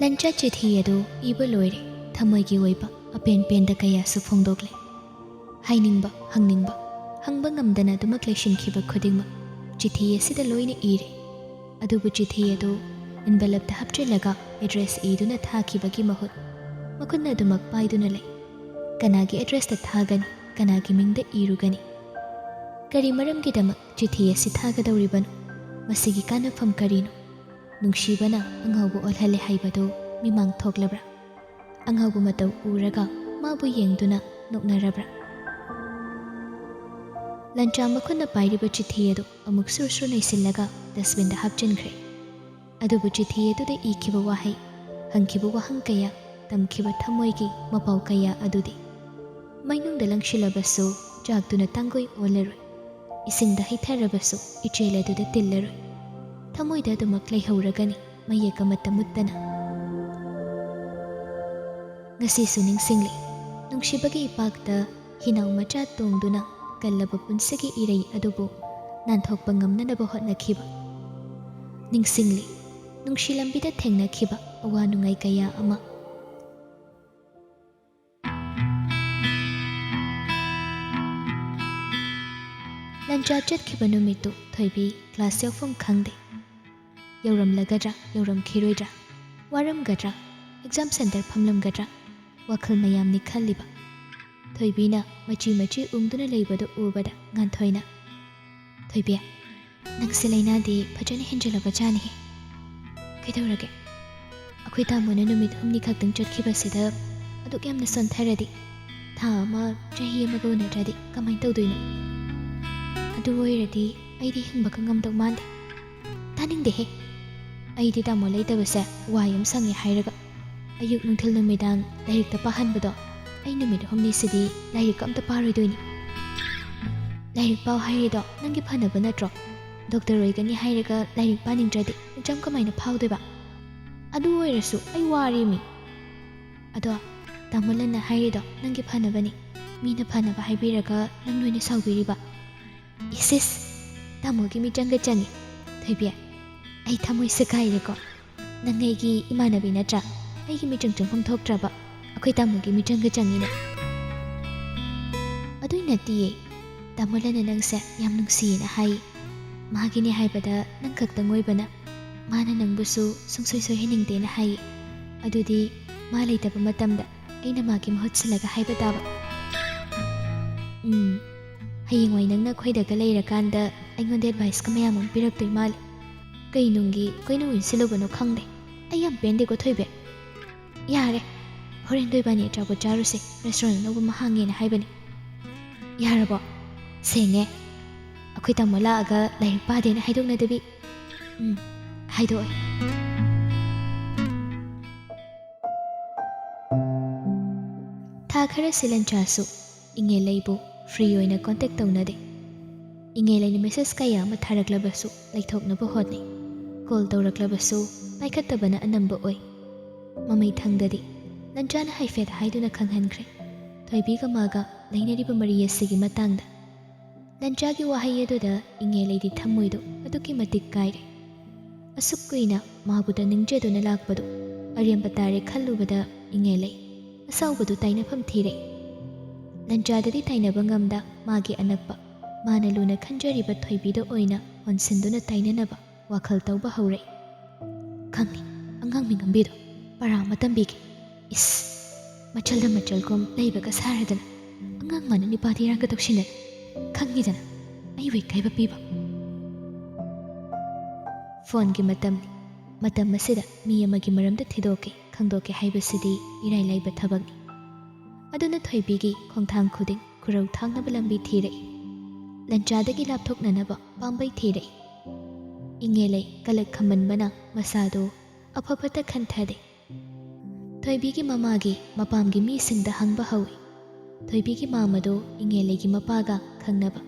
ꯂꯟꯆꯥ ꯆꯤꯊꯤ ꯑꯗꯨ ꯏꯕ ꯂꯣꯏꯔꯦ. ꯊꯃꯣꯏꯒꯤ ꯑꯣꯏꯕ ꯑꯄꯦꯟ ꯄꯦꯟꯗ ꯀꯌꯥꯁꯨ ꯐꯣꯡꯗꯣꯛꯂꯦ. ꯍꯥꯏꯅꯤꯡꯕ ꯍꯪꯅꯤꯡꯕ ꯍꯪꯕ ꯉꯝꯗꯅ ꯑꯗꯨꯃꯛ ꯂꯩꯁꯤꯟꯈꯤꯕ ꯈꯨꯗꯤꯡꯃꯛ ꯆꯤꯊꯤ ꯑꯁꯤꯗ ꯂꯣꯏꯅ ꯏꯔꯦ. ꯑꯗꯨꯕꯨ ꯆꯤꯊꯤ ꯑꯗꯨ ꯏꯟꯚꯦꯂꯞꯇ ꯍꯥꯞꯆꯤꯜꯂꯒ ꯑꯦꯗ꯭ꯔꯦꯁ ꯏꯗꯨꯅ ꯊꯥꯈꯤꯕꯒꯤ ꯃꯍꯨꯠ ꯃꯈꯨꯠꯅ ꯑꯗꯨꯃꯛ ꯄꯥꯏꯗꯨꯅ ꯂꯩ. ꯀꯅꯥꯒꯤ ꯑꯦꯗ꯭ꯔꯦꯁꯇ ꯊꯥꯒꯅꯤ, ꯀꯅꯥꯒꯤ ꯃꯤꯡꯗ ꯏꯔꯨꯒꯅꯤ? ꯀꯔꯤ ꯃꯔꯝꯒꯤꯗꯃꯛ ꯆꯤꯊꯤ ꯑꯁꯤ ꯊꯥꯒꯗꯧꯔꯤꯕꯅꯣ? ꯃꯁꯤꯒꯤ ꯀꯥꯟꯅꯐꯝ ꯀꯔꯤꯅꯣ? ꯅꯨꯡꯁꯤꯕꯅ ꯑꯉꯥꯎꯕ ꯑꯣꯜꯍꯜꯂꯦ ꯍꯥꯏꯕꯗꯨ ꯃꯤꯃꯥꯡ ꯊꯣꯛꯂꯕ꯭ꯔꯥ? ꯑꯉꯥꯎꯕ ꯃꯇꯧ ꯎꯔꯒ ꯃꯥꯕꯨ ꯌꯦꯡꯗꯨꯅ ꯅꯣꯛꯅꯔꯕ꯭ꯔꯥ? ꯂꯟꯆꯥ ꯃꯈꯨꯠꯅ ꯄꯥꯏꯔꯤꯕ ꯆꯤꯊꯤ ꯑꯗꯨ ꯑꯃꯨꯛ ꯁꯨꯔ ꯅꯩꯁꯤꯜꯂꯒ ꯗꯁꯕꯤꯟꯗ ꯍꯥꯞꯆꯤꯟꯈ꯭ꯔꯦ. ꯑꯗꯨꯕꯨ ꯆꯤꯊꯤ ꯑꯗꯨꯗ ꯏꯈꯤꯕ ꯋꯥꯍꯩ, ꯍꯪꯈꯤꯕ ꯋꯥꯍꯪ ꯀꯌꯥ, ꯇꯝꯈꯤꯕ ꯊꯃꯣꯏꯒꯤ ꯃꯄꯥꯎ ꯀꯌా ꯑꯗꯨꯗꯤ ꯃꯩꯅꯨꯡꯗ ꯂꯪꯁꯤꯜꯂꯕꯁꯨ ꯆꯥꯛꯇꯨꯅ ꯇꯥꯡꯒꯣꯏ ꯑꯣꯜꯂꯔꯣꯏ. ꯏꯁꯤꯡꯗ ꯍꯩꯊꯔꯕꯁꯨ ꯏꯆꯦꯜ ꯑꯗꯨꯗ ꯇꯤꯜꯂꯔꯣꯏ. ꯊꯃꯣꯏꯗ ꯑꯗꯨꯃꯛ ꯂꯩꯍꯧꯔꯒꯅꯤ ꯃꯌꯦꯛ ꯑꯃꯠꯇ ꯃꯨꯠꯇꯅ. ꯉꯁꯤꯁꯨ ꯅꯤꯡꯁꯤꯡꯂꯤ ꯅꯨꯡꯁꯤꯕꯒꯤ ꯏꯄꯥꯛꯇ ꯍꯤꯅꯥꯎ ꯃꯆꯥ ꯇꯣꯡꯗꯨꯅ ꯀꯜꯂꯕ ꯄꯨꯟꯁꯤꯒꯤ ꯏꯔꯩ ꯑꯗꯨꯕꯨ ꯅꯥꯟꯊꯣꯛꯄ ꯉꯝꯅꯅꯕ ꯍꯣꯠꯅꯈꯤꯕ. ꯅꯤꯡꯁꯤꯡꯂꯤ ꯅꯨꯡꯁꯤ ꯂꯝꯕꯤꯗ ꯊꯦꯡꯅꯈꯤꯕ ꯑꯋꯥ ꯅꯨꯡꯉꯥꯏ ꯀꯌꯥ ꯑꯃ. ꯂꯟꯆꯥ ꯆꯠꯈꯤꯕ ꯅꯨꯃꯤꯠꯇꯨ ꯊꯣꯏꯕꯤ ꯀ꯭ꯂꯥꯁ ꯌꯥꯎꯐꯝ ꯈꯪꯗꯦ. ꯌꯧꯔꯝꯂꯒꯗ꯭ꯔꯥ ꯌꯧꯔꯝꯈꯤꯔꯣꯏꯗ꯭ꯔꯥ, ꯋꯥꯔꯝꯒꯗ꯭ꯔꯥ, ꯑꯦꯛꯖꯥꯝ ꯁꯦꯟꯇꯔ ꯐꯝꯂꯝꯒꯗ꯭ꯔꯥ, ꯋꯥꯈꯜ ꯃꯌꯥꯝꯅꯤ ꯈꯜꯂꯤꯕ. ꯊꯣꯏꯕꯤꯅ ꯃꯆꯤ ꯃꯆꯤ ꯎꯪꯗꯨꯅ ꯂꯩꯕꯗꯨ ꯎꯕꯗ ꯉꯥꯟꯊꯣꯏꯅ, "ꯊꯣꯏꯕꯤ, ꯅꯪꯁꯦ ꯂꯩꯅꯥꯗꯤ ꯐꯖꯅ ꯍꯦꯟꯖꯜꯂꯕ ꯖꯥꯠꯅꯤꯍꯦ. ꯀꯩꯗꯧꯔꯒꯦ? ꯑꯩꯈꯣꯏ ꯇꯥꯃꯣꯅ ꯅꯨꯃꯤꯠ 8 ꯈꯛꯇꯪ ꯆꯠꯈꯤꯕꯁꯤꯗ ꯑꯗꯨꯛ ꯌꯥꯝꯅ ꯁꯣꯟꯊꯔꯗꯤ ꯊꯥ ꯑꯃ ꯆꯍꯤ ꯑꯃꯒ ꯎꯅꯗ꯭ꯔꯗꯤ ꯀꯃꯥꯏꯅ ꯇꯧꯗꯣꯏꯅꯣ? ꯑꯗꯨ ꯑꯣꯏꯔꯗꯤ ꯑꯩꯗꯤ ꯍꯤꯡꯕꯒ ꯉꯝꯗꯧ ꯃꯥꯟꯗꯦ." "ꯇꯥꯅꯤꯡꯗꯦꯍꯦ. ꯑꯩꯗꯤ ꯇꯥꯃꯣ ꯂꯩꯇꯕꯁꯦ ꯋꯥ ꯌꯥꯝ ꯁꯪꯉꯦ ꯍꯥꯏꯔꯒ ꯑꯌꯨꯛ ꯅꯨꯡꯊꯤꯜ ꯅꯨꯃꯤꯗꯥꯡ ꯂꯥꯏꯔꯤꯛꯇ ꯄꯥꯍꯟꯕꯗꯣ ꯑꯩ ꯅꯨꯃꯤꯠ 8ꯁꯤꯗꯤ ꯂꯥꯏꯔꯤꯛꯀ ꯑꯝꯇ ꯄꯥꯔꯣꯏꯗꯣꯏꯅꯤ." "ꯂꯥꯏꯔꯤꯛ パꯎ ꯍꯥꯏꯔꯤꯗꯣ ꯅꯪꯒꯤ ꯐꯅꯕ ꯅꯠꯇ꯭ꯔꯣ? ꯗꯣꯛꯇꯔ ꯑꯣꯏꯒꯅꯤ ꯍꯥꯏꯔꯒ ꯂꯥꯏꯔꯤꯛ ꯄꯥꯅꯤꯡꯗ꯭ꯔꯗꯤ ꯑꯦꯛꯖꯥꯝ ꯀꯃꯥꯏꯅ ꯐꯥꯎꯗꯣꯏꯕ? ꯑꯗꯨ ꯑꯣꯏꯔꯁꯨ ꯑꯩ ꯋꯥꯔꯤꯃꯤ." "ꯑꯗꯣ ꯇꯥꯃꯣ ꯂꯟꯅ ꯍꯥꯏꯔꯤꯗꯣ ꯅꯪꯒꯤ ꯐꯅꯕꯅꯤ. ꯃꯤꯅ ꯐꯅꯕ ꯍꯥꯏꯕꯤꯔꯒ ꯅꯪ ꯂꯣꯏꯅ ꯁꯥꯎꯕꯤꯔꯤꯕ." "ꯏꯁ ꯇꯥꯃꯣꯒꯤ ꯃꯤꯆꯪꯒ ꯆꯪꯉꯤ. ꯊꯣꯏꯕꯤ, ꯑꯩ ꯊꯃꯣꯏ ꯁꯦꯒꯥꯏꯔꯦꯀꯣ. ꯅꯪ ꯑꯩꯒꯤ ꯏꯃꯥꯟꯅꯕꯤ ꯅꯠꯇ꯭ꯔꯥ? ꯑꯩꯒꯤ ꯃꯤꯆꯪ ꯆꯪꯐꯝ ꯊꯣꯛꯇ꯭ꯔꯕ ꯑꯩꯈꯣꯏ ꯇꯥꯃꯣꯒꯤ ꯃꯤꯆꯪꯒ ꯆꯪꯉꯤꯅꯦ." "ꯑꯗꯨꯏ ꯅꯠꯇꯤꯌꯦ. ꯇꯥꯃꯣ ꯂꯟꯅ ꯅꯪꯁꯦ ꯌꯥꯝ ꯅꯨꯡꯁꯤꯌꯦꯅ ꯍꯥꯏꯌꯦ. ꯃꯥꯒꯤꯅꯦ ꯍꯥꯏꯕꯗ ꯅꯪ ꯈꯛꯇꯪ ꯑꯣꯏꯕꯅ ꯃꯥꯅ ꯅꯪꯕꯨꯁꯨ ꯁꯨꯡꯁꯣꯏ ꯁꯣꯏꯍꯟꯅꯤꯡꯗꯦꯅ ꯍꯥꯏꯌꯦ. ꯑꯗꯨꯗꯤ ꯃꯥ ꯂꯩꯇꯕ ꯃꯇꯝꯗ ꯑꯩꯅ ꯃꯥꯒꯤ ꯃꯍꯨꯠ ꯁꯤꯜꯂꯒ ꯍꯥꯏꯕ តាꯕ." "ꯍꯌꯦꯡꯋꯥꯏ ꯅꯪꯅ ꯑꯩꯈꯣꯏꯗꯒ ꯂꯩꯔꯀꯥꯟꯗ ꯑꯩꯉꯣꯟꯗ ꯑꯦꯗꯚꯥꯏꯁꯀ ꯃꯌꯥꯝ ꯑꯃ ꯄꯤꯔꯛꯇꯣꯏ ꯃꯥꯜꯂꯦ. ꯀꯩꯅꯨꯡꯒꯤ ꯑꯩꯈꯣꯏꯅ ꯎꯏꯁꯤꯜꯂꯨꯕꯅꯣ ꯈꯪꯗꯦ. ꯑꯩ ꯌꯥꯝ ꯄꯦꯟꯗꯦꯀꯣ ꯊꯣꯏꯕꯤ." "ꯌꯥꯔꯦ, ꯍꯣꯔꯦꯟ ꯏꯕꯥꯅꯤ ꯑꯆꯥꯄꯣꯠ ꯆꯥꯔꯨꯁꯦ. ꯔꯦꯁꯇꯨꯔꯦꯟ ꯑꯅꯧꯕ ꯑꯃ ꯍꯥꯡꯉꯦꯅ ꯍꯥꯏꯕꯅꯦ." "ꯌꯥꯔꯕꯣ? ꯁꯦꯡꯉꯦ. ꯑꯩꯈꯣꯏ ꯇꯥꯃꯣ ꯂꯥꯛꯑꯒ ꯂꯥꯏꯔꯤꯛ ꯄꯥꯗꯦꯅ ꯍꯥꯏꯗꯣꯛꯅꯗꯕꯤ." "ꯍꯥꯏꯗꯣꯛꯑꯣꯏ." ꯊꯥ ꯈꯔꯁꯤ ꯂꯟꯆꯥꯁꯨ ꯏꯉꯦꯂꯩꯕꯨ ꯐ꯭ꯔꯤ ꯑꯣꯏꯅ ꯀꯣꯟꯇꯦꯛ ꯇꯧꯅꯗꯦ. ꯏꯉꯦꯂꯩꯅ ꯃꯦꯁꯦꯖ ꯀꯌꯥ ꯑꯃ ꯊꯥꯔꯛꯂꯕꯁꯨ ꯂꯩꯊꯣꯛꯅꯕ ꯍꯣꯠꯅꯩ. ꯀꯣꯜ ꯇꯧꯔꯛꯂꯕꯁꯨ ꯄꯥꯏꯈꯠꯇꯕꯅ ꯑꯅꯝꯕ ꯑꯣꯏ. ꯃꯃꯩꯊꯪꯗꯗꯤ ꯂꯟꯆꯥꯅ ꯍꯥꯏꯐꯦꯠ ꯍꯥꯏꯗꯨꯅ ꯈꯪꯍꯟꯈ꯭ꯔꯦ ꯊꯣꯏꯕꯤꯒ ꯃꯥꯒ ꯂꯩꯅꯔꯤꯕ ꯃꯔꯤ ꯑꯁꯤꯒꯤ ꯃꯇꯥꯡꯗ. ꯂꯟꯆꯥꯒꯤ ꯋꯥꯍꯩ ꯑꯗꯨꯗ ꯏꯉꯦꯂꯩꯗꯤ ꯊꯃꯣꯏꯗꯨ ꯑꯗꯨꯛꯀꯤ ꯃꯇꯤꯛ ꯀꯥꯏꯔꯦ. ꯑꯁꯨꯛ ꯀꯨꯏꯅ ꯃꯥꯕꯨꯗ ꯅꯤꯡꯖꯗꯨꯅ ꯂꯥꯛꯄꯗꯨ ꯑꯔꯦꯝꯕ ꯇꯥꯔꯦ ꯈꯜꯂꯨꯕꯗ ꯏꯉꯦꯂꯩ ꯑꯁꯥꯎꯕꯗꯨ ꯇꯥꯏꯅꯐꯝ ꯊꯤꯔꯦ. ꯂꯟꯆꯥꯗꯗꯤ ꯇꯥꯏꯅꯕ ꯉꯝꯗ ꯃꯥꯒꯤ ꯑꯅꯛꯄ, ꯃꯥꯅ ꯂꯨꯅ ꯈꯟꯖꯔꯤꯕ ꯊꯣꯏꯕꯤꯗ ꯑꯣꯏꯅ ꯑꯣꯟꯁꯤꯟꯗꯨꯅ ꯇꯥꯏꯅꯅꯕ ꯋꯥꯈꯜ ꯇꯧꯕ ꯍꯧꯔꯛꯏ. "ꯈꯪꯅꯤ, ꯑꯉꯥꯡ ꯃꯤꯉꯝꯕꯤꯗꯣ ꯄꯔꯥ ꯑꯃ ꯇꯝꯕꯤꯒꯦ. ꯏꯁ, ꯃꯆꯜꯗ ꯃꯆꯜꯒꯨꯝ ꯂꯩꯕꯒ ꯁꯥꯔꯗꯅ ꯑꯉꯥꯡ ꯃꯥꯅ ꯅꯤꯄꯥꯗꯤꯔꯥꯡꯒ ꯇꯧꯁꯤꯟꯅꯗ. ꯈꯪꯉꯤꯗꯅ ꯑꯩꯕꯨ ꯏꯀꯥꯏꯕ ꯄꯤꯕ." ꯐꯣꯟꯒꯤ ꯃꯇꯝꯅꯤ. ꯃꯇꯝ ꯑꯁꯤꯗ ꯃꯤ ꯑꯃꯒꯤ ꯃꯔꯝꯗ ꯊꯤꯗꯣꯛꯀꯦ ꯈꯪꯗꯣꯛꯀꯦ ꯍꯥꯏꯕꯁꯤꯗꯤ ꯏꯔꯥꯏ ꯂꯥꯏꯕ ꯊꯕꯛꯅꯤ. ꯑꯗꯨꯅ ꯊꯣꯏꯕꯤꯒꯤ ꯈꯣꯡꯊꯥꯡ ꯈꯨꯗꯤꯡ ꯈꯨꯔꯧ ꯊꯥꯡꯅꯕ ꯂꯝꯕꯤ ꯊꯤꯔꯛꯏ. ꯂꯟꯆꯥꯗꯒꯤ ꯂꯥꯞꯊꯣꯛꯅꯅꯕ ꯄꯥꯝꯕꯩ ꯊꯤꯔꯛꯏ. ꯏꯉꯦꯂꯩ ꯀꯂꯛ ꯈꯝꯃꯟꯕꯅ ꯃꯁꯥꯗꯨ ꯑꯐ-ꯐꯠꯇ ꯈꯟꯊꯗꯦ. ꯊꯣꯏꯕꯤꯒꯤ ꯃꯃꯥꯒꯤ ꯃꯄꯥꯝꯒꯤ ꯃꯤꯁꯤꯡꯗ ꯍꯪꯕ ꯍꯧꯏ. ꯊꯣꯏꯕꯤꯒꯤ ꯃꯥꯃꯗꯨ ꯏꯉꯦꯂꯩꯒꯤ ꯃꯄꯥꯒ ꯈꯪꯅꯕ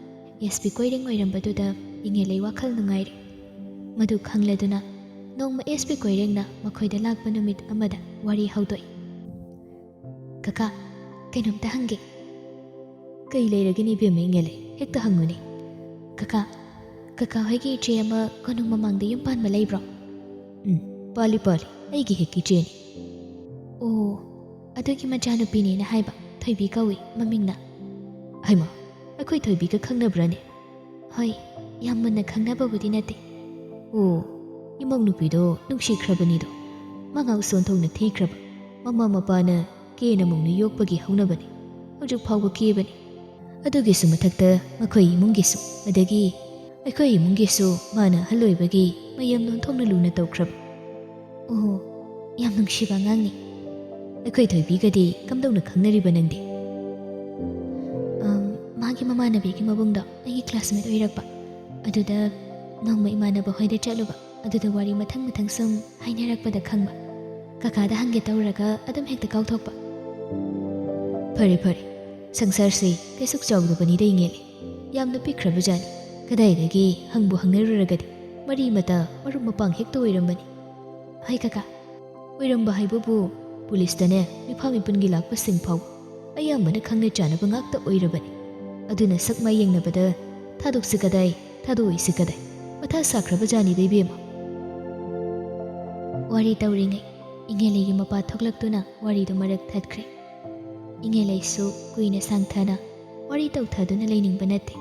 SP ꯀꯣꯏꯔꯦꯡ ꯑꯣꯏꯔꯝꯕꯗꯨꯗ ꯏꯉꯦꯂꯩ ꯋꯥꯈꯜ ꯅꯨꯡꯉꯥꯏꯔꯦ. ꯃꯗꯨ ꯈꯪꯂꯗꯨꯅ ꯅꯣꯡꯃ SP ꯀꯣꯏꯔꯦꯡꯅ ꯃꯈꯣꯏꯗ ꯂꯥꯛꯄ ꯅꯨꯃꯤꯠ ꯑꯃꯗ ꯋꯥꯔꯤ ꯍꯧꯗꯣꯛꯏ. "ꯀꯀꯥ, ꯀꯩꯅꯣꯝꯇ ꯍꯪꯒꯦ." "ꯀꯩ ꯂꯩꯔꯒꯦꯅꯦ ꯏꯕꯦꯝꯃ ꯏꯉꯦꯂꯩ? ꯍꯦꯛꯇ ꯍꯪꯉꯨꯅꯦ." ꯀꯀꯥ ꯍꯣꯏꯒꯤ ꯏꯆꯦ ꯑꯃ ꯀꯣꯅꯨꯡ ꯃꯃꯥꯡꯗ ꯌꯨꯝ ꯄꯥꯟꯕ ꯂꯩꯕ꯭ꯔꯣ?" ꯄꯥꯜꯂꯤ, ꯑꯩꯒꯤ ꯍꯦꯛ ꯏꯆꯦꯅꯤ." ꯑꯣ ꯑꯗꯨꯒꯤ ꯃꯆꯥꯅꯨꯄꯤꯅꯦꯅ ꯍꯥꯏꯕ ꯊꯣꯏꯕꯤ ꯀꯧꯏ ꯃꯃꯤꯡꯅ ꯍꯩꯃꯥ ꯑꯩꯈꯣꯏ ꯊꯣꯏꯕꯤꯒ ꯈꯪꯅꯕ꯭ꯔꯅꯦ ꯍꯣꯏ ꯌꯥꯝ ꯃꯨꯟꯅ ꯈꯪꯅꯕꯕꯨꯗꯤ ꯅꯠꯇꯦ ꯑꯣ ꯏꯃꯧ ꯅꯨꯄꯤꯗꯣ ꯅꯨꯡꯁꯤꯈ꯭ꯔꯕꯅꯤꯗꯣ ꯃꯉꯥꯎ ꯁꯣꯟꯊꯣꯛꯅ ꯊꯤꯈ꯭ꯔꯕ ꯃꯃꯥ ꯃꯄꯥꯅ ꯀꯦꯅ ꯃꯧꯅ ꯌꯣꯛꯄꯒꯤ ꯍꯧꯅꯕꯅꯤ ꯍꯧꯖꯤꯛ ꯐꯥꯎꯕ ꯀꯦꯕꯅꯤ ꯑꯗꯨꯒꯤꯁꯨ ꯃꯊꯛꯇ ꯃꯈꯣꯏ ꯏꯃꯨꯡꯒꯤꯁꯨ ꯑꯗꯒꯤ ꯑꯩꯈꯣꯏ ꯏꯃꯨꯡꯒꯤꯁꯨ ꯃꯥꯅ ꯑꯍꯜ ꯑꯣꯏꯕꯒꯤ ꯃꯌꯥꯝ ꯅꯣꯟꯊꯣꯛꯅ ꯂꯨꯅ ꯇꯧꯈ꯭ꯔꯕ ꯑꯣ ꯌꯥꯝ ꯅꯨꯡꯁꯤꯕ ꯑꯉꯥꯡꯅꯤ ꯑꯩꯈꯣꯏ ꯊꯣꯏꯕꯤꯒꯗꯤ ꯀꯝꯗꯧꯅ ꯈꯪꯅꯔꯤꯕ ꯅꯪꯗꯤ ꯃꯥꯒꯤ ꯃꯃꯥꯟꯅꯕꯤꯒꯤ ꯃꯕꯨꯡꯗꯣ ꯑꯩꯒꯤ ꯀ꯭ꯂꯥꯁꯃꯦꯠ ꯑꯣꯏꯔꯛꯄ ꯑꯗꯨꯗ ꯅꯣꯡꯃ ꯏꯃꯥꯟꯅꯕ ꯍꯣꯏꯗ ꯆꯠꯂꯨꯕ ꯑꯗꯨꯗ ꯋꯥꯔꯤ ꯃꯊꯪ ꯁꯨꯝ ꯍꯥꯏꯅꯔꯛꯄꯗ ꯈꯪꯕ ꯀꯀꯥꯗ ꯍꯪꯒꯦ ꯇꯧꯔꯒ ꯑꯗꯨꯝ ꯍꯦꯛꯇ ꯀꯥꯎꯊꯣꯛꯄ ꯐꯔꯦ ꯐꯔꯦ ꯁꯪꯁꯥꯔꯁꯦ ꯀꯩꯁꯨ ꯆꯥꯎꯗꯕꯅꯤꯗ ꯏꯉꯦꯜꯂꯤ ꯌꯥꯝꯅ ꯄꯤꯛꯈ꯭ꯔꯕꯖꯥꯠꯅꯤ ꯀꯗꯥꯏꯗꯒꯤ ꯍꯪꯕꯨ ꯍꯪꯅꯔꯨꯔꯒꯗꯤ ꯃꯔꯤ ꯃꯇꯥ ꯃꯔꯨꯞ ꯃꯄꯥꯡ ꯍꯦꯛꯇ ꯑꯣꯏꯔꯝꯕꯅꯤ ꯍꯣꯏ ꯀꯀꯥ ꯑꯣꯏꯔꯝꯕ ꯍꯥꯏꯕꯕꯨ ꯄꯨꯂꯤꯁꯇꯅꯦ ꯃꯤꯐꯥ ꯃꯤꯄꯨꯟꯒꯤ ꯂꯥꯛꯄꯁꯤꯡ ꯐꯥꯎꯕ ꯑꯌꯥꯝꯕꯅ ꯈꯪꯅ ꯆꯥꯅꯕ ꯉꯥꯛꯇ ꯑꯣꯏꯔꯕꯅꯤ ꯑꯗꯨꯅ ꯁꯛ ꯃꯥꯏ ꯌꯦꯡꯅꯕꯗ ꯊꯥꯗꯣꯛꯁꯤ ꯀꯗꯥꯏ ꯊꯥꯗꯣꯛꯏꯁꯤ ꯀꯗꯥꯏ ꯃꯊꯥ ꯁꯥꯈ꯭ꯔꯕꯖꯥꯠꯅꯤꯗ ꯏꯕꯦꯝꯃ ꯋꯥꯔꯤ ꯇꯧꯔꯤꯉꯩ ꯏꯉꯦꯂꯩꯒꯤ ꯃꯄꯥ ꯊꯣꯛꯂꯛꯇꯨꯅ ꯋꯥꯔꯤꯗꯨ ꯃꯔꯛ ꯊꯠꯈ꯭ꯔꯦ ꯏꯉꯦꯂꯩꯁꯨ ꯀꯨꯏꯅ ꯁꯥꯡꯊꯅ ꯋꯥꯔꯤ ꯇꯧꯊꯗꯨꯅ ꯂꯩꯅꯤꯡꯕ ꯅꯠꯇꯦ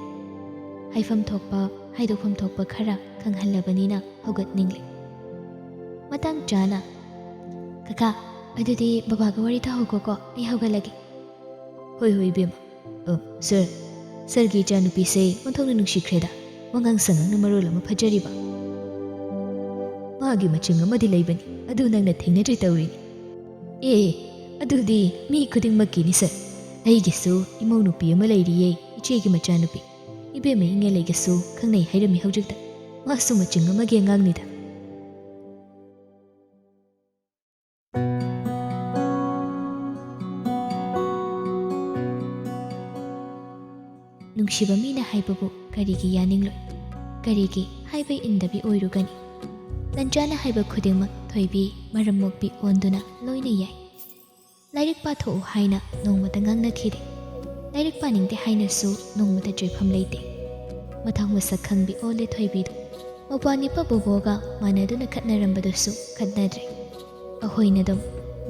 ꯍꯥꯏꯐꯝ ꯊꯣꯛꯄ ꯍꯥꯏꯗꯣꯛꯐꯝ ꯊꯣꯛꯄ ꯈꯔ ꯈꯪꯍꯜꯂꯕꯅꯤꯅ ꯍꯧꯒꯠꯅꯤꯡꯂꯦ ꯃꯇꯥꯡ ꯆꯥꯅ ꯀꯀꯥ ꯑꯗꯨꯗꯤ ꯕꯕꯥꯒ ꯋꯥꯔꯤ ꯇꯥꯍꯧꯀꯣ ꯑꯩ ꯍꯧꯒꯠꯂꯒꯦ ꯍꯣꯏ ꯍꯣꯏ ꯏꯕꯦꯝꯃ ꯁꯔ ꯁꯔꯒꯤ ꯏꯆꯥꯅꯨꯄꯤꯁꯦ ꯑꯣꯟꯊꯣꯛꯅ ꯅꯨꯡꯁꯤꯈ꯭ꯔꯦꯗ ꯋꯥꯉꯥꯡ ꯁꯉꯥꯡꯅ ꯃꯔꯣꯜ ꯑꯃ ꯐꯖꯔꯤꯕ ꯃꯥꯒꯤ ꯃꯆꯤꯡ ꯑꯃꯗꯤ ꯂꯩꯕꯅꯤ ꯑꯗꯨ ꯅꯪꯅ ꯊꯦꯡꯅꯗ꯭ꯔꯤ ꯇꯧꯔꯤꯅꯤ ꯑꯦ ꯑꯗꯨꯗꯤ ꯃꯤ ꯈꯨꯗꯤꯡꯃꯛꯀꯤꯅꯤ ꯁꯔ ꯑꯩꯒꯤꯁꯨ ꯏꯃꯧ ꯅꯨꯄꯤ ꯑꯃ ꯂꯩꯔꯤꯌꯦ ꯏꯆꯦꯒꯤ ꯃꯆꯥꯅꯨꯄꯤ ꯏꯕꯦꯝꯃ ꯏꯉꯦꯂꯩꯒꯁꯨ ꯈꯪꯅꯩ ꯍꯥꯏꯔꯝꯃꯤ ꯍꯧꯖꯤꯛꯇ ꯃꯥꯁꯨ ꯃꯆꯤꯡ ꯑꯃꯒꯤ ꯑꯉꯥꯡꯅꯤꯗ ꯅꯨꯡꯁꯤꯕ ꯃꯤꯅ ꯍꯥꯏꯕꯕꯨ ꯀꯔꯤꯒꯤ ꯌꯥꯅꯤꯡꯂꯣꯏ ꯀꯔꯤꯒꯤ ꯍꯥꯏꯕ ꯏꯟꯗꯕꯤ ꯑꯣꯏꯔꯨꯒꯅꯤ ꯂꯟꯆꯥꯅ ꯍꯥꯏꯕ ꯈꯨꯗꯤꯡꯃꯛ ꯊꯣꯏꯕꯤ ꯃꯔꯝ ꯃꯣꯛꯄꯤ ꯑꯣꯟꯗꯨꯅ ꯂꯣꯏꯅ ꯌꯥꯏ ꯂꯥꯏꯔꯤꯛ ꯄꯥꯊꯣꯛꯎ ꯍꯥꯏꯅ ꯅꯣꯡꯃꯇ ꯉꯥꯡꯅꯈꯤꯗꯦ ꯂꯥꯏꯔꯤꯛ ꯄꯥꯅꯤꯡꯗꯦ ꯍꯥꯏꯅꯁꯨ ꯅꯣꯡꯃꯇ ꯆꯩꯐꯝ ꯂꯩꯇꯦ ꯃꯊꯪ ꯃꯁꯛ ꯈꯪꯕꯤ ꯑꯣꯜꯂꯦ ꯊꯣꯏꯕꯤꯗꯨ ꯃꯧꯄ꯭ꯋꯥꯅꯤꯄ ꯕꯣꯕꯣꯒ ꯃꯥꯟꯅꯗꯨꯅ ꯈꯠꯅꯔꯝꯕꯗꯨꯁꯨ ꯈꯠꯅꯗ꯭ꯔꯦ ꯑꯩꯈꯣꯏꯅꯗꯨꯝ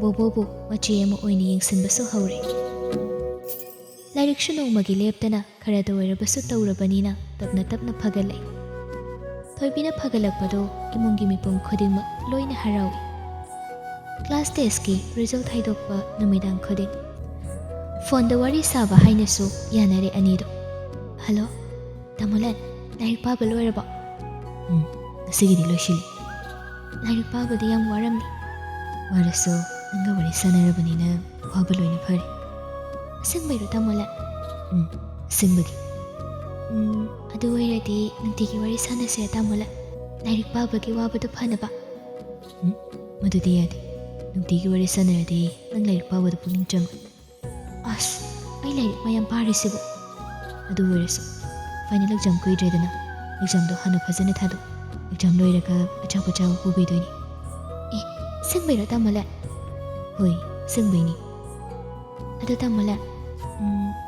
ꯕꯣꯕꯣꯕꯨ ꯃꯆꯦ ꯑꯃ ꯑꯣꯏꯅ ꯌꯦꯡꯁꯤꯟꯕꯁꯨ ꯍꯧꯔꯦ ꯂꯥꯏꯔꯤꯛꯁꯨ ꯅꯣꯡꯃꯒꯤ ꯂꯦꯞꯇꯅ ꯈꯔꯗ ꯑꯣꯏꯔꯕꯁꯨ ꯇꯧꯔꯕꯅꯤꯅ ꯇꯞꯅ ꯇꯞꯅ ꯐꯒꯠꯂꯛꯏ ꯊꯣꯏꯕꯤꯅ ꯐꯒꯠꯂꯛꯄꯗꯣ ꯏꯃꯨꯡꯒꯤ ꯃꯤꯄꯨꯝ ꯈꯨꯗꯤꯡꯃꯛ ꯂꯣꯏꯅ ꯍꯔꯥꯎꯏ ꯀ꯭ꯂꯥꯁ ꯇꯦꯁꯀꯤ ꯔꯤꯖꯜꯠ ꯍꯥꯏꯗꯣꯛꯄ ꯅꯨꯃꯤꯗꯥꯡ ꯈꯨꯗꯤꯡ ꯐꯣꯟꯗ ꯋꯥꯔꯤ ꯁꯥꯕ ꯍꯥꯏꯅꯁꯨ ꯌꯥꯅꯔꯦ ꯑꯅꯤꯗꯣ ꯍꯜꯂꯣ ꯇꯥꯃꯣꯂꯟ ꯂꯥꯏꯔꯤꯛ ꯄꯥꯕ ꯂꯣꯏꯔꯕꯣ ꯉꯁꯤꯒꯤꯗꯤ ꯂꯣꯏꯁꯤꯜꯂꯤ ꯂꯥꯏꯔꯤꯛ ꯄꯥꯕꯗꯤ ꯌꯥꯝ ꯋꯥꯔꯝꯅꯤ ꯋꯥꯔꯁꯨ ꯅꯪꯒ ꯋꯥꯔꯤ ꯁꯥꯟꯅꯔꯕꯅꯤꯅ ꯋꯥꯕ ꯂꯣꯏꯅ ꯐꯔꯦ ꯑꯁꯦꯡꯕꯩꯔꯣ ꯇꯥꯃꯣꯂꯟ ꯑꯁꯦꯡꯕꯒꯤ ꯑꯗꯨ ꯑꯣꯏꯔꯗꯤ ꯅꯨꯡꯇꯤꯒꯤ ꯋꯥꯔꯤ ꯁꯥꯟꯅꯁꯦ ꯇꯥꯃꯣꯂꯟ ꯂꯥꯏꯔꯤꯛ ꯄꯥꯕꯒꯤ ꯋꯥꯕꯗꯨ ꯐꯅꯕ ꯃꯗꯨꯗꯤ ꯌꯥꯗꯦ ꯅꯨꯡꯇꯤꯒꯤ ꯋꯥꯔꯤ ꯁꯥꯟꯅꯔꯗꯤ ꯅꯪ ꯂꯥꯏꯔꯤꯛ ꯄꯥꯕꯗ ꯄꯨꯛꯅꯤꯡ ꯆꯪꯉꯣꯏ ꯑꯁ ꯑꯩ ꯂꯥꯏꯔꯤꯛ ꯃꯌꯥꯝ ꯄꯥꯔꯤꯁꯤꯕꯨ ꯑꯗꯨ ꯑꯣꯏꯔꯁꯨ ꯐꯥꯏꯅꯦꯜ ꯑꯦꯛꯖꯥꯝ ꯀꯨꯏꯗ꯭ꯔꯦꯗꯅ ꯑꯦꯛꯖꯥꯝꯗꯣ ꯍꯥꯟꯅ ꯐꯖꯅ ꯊꯥꯗꯣꯛ ꯑꯦꯛꯖꯥꯝ ꯂꯣꯏꯔꯒ ꯑꯆꯥꯄꯣꯠ ꯆꯥꯕ ꯄꯨꯕꯤꯗꯣꯏꯅꯤ ꯑꯁꯦꯡꯕꯩꯔꯣ ꯇꯥꯃꯣꯂꯟ ꯍꯣꯏ ꯑꯁꯦꯡꯕꯩꯅꯤ ꯑꯗꯨ ꯇꯥꯃꯣꯂꯟ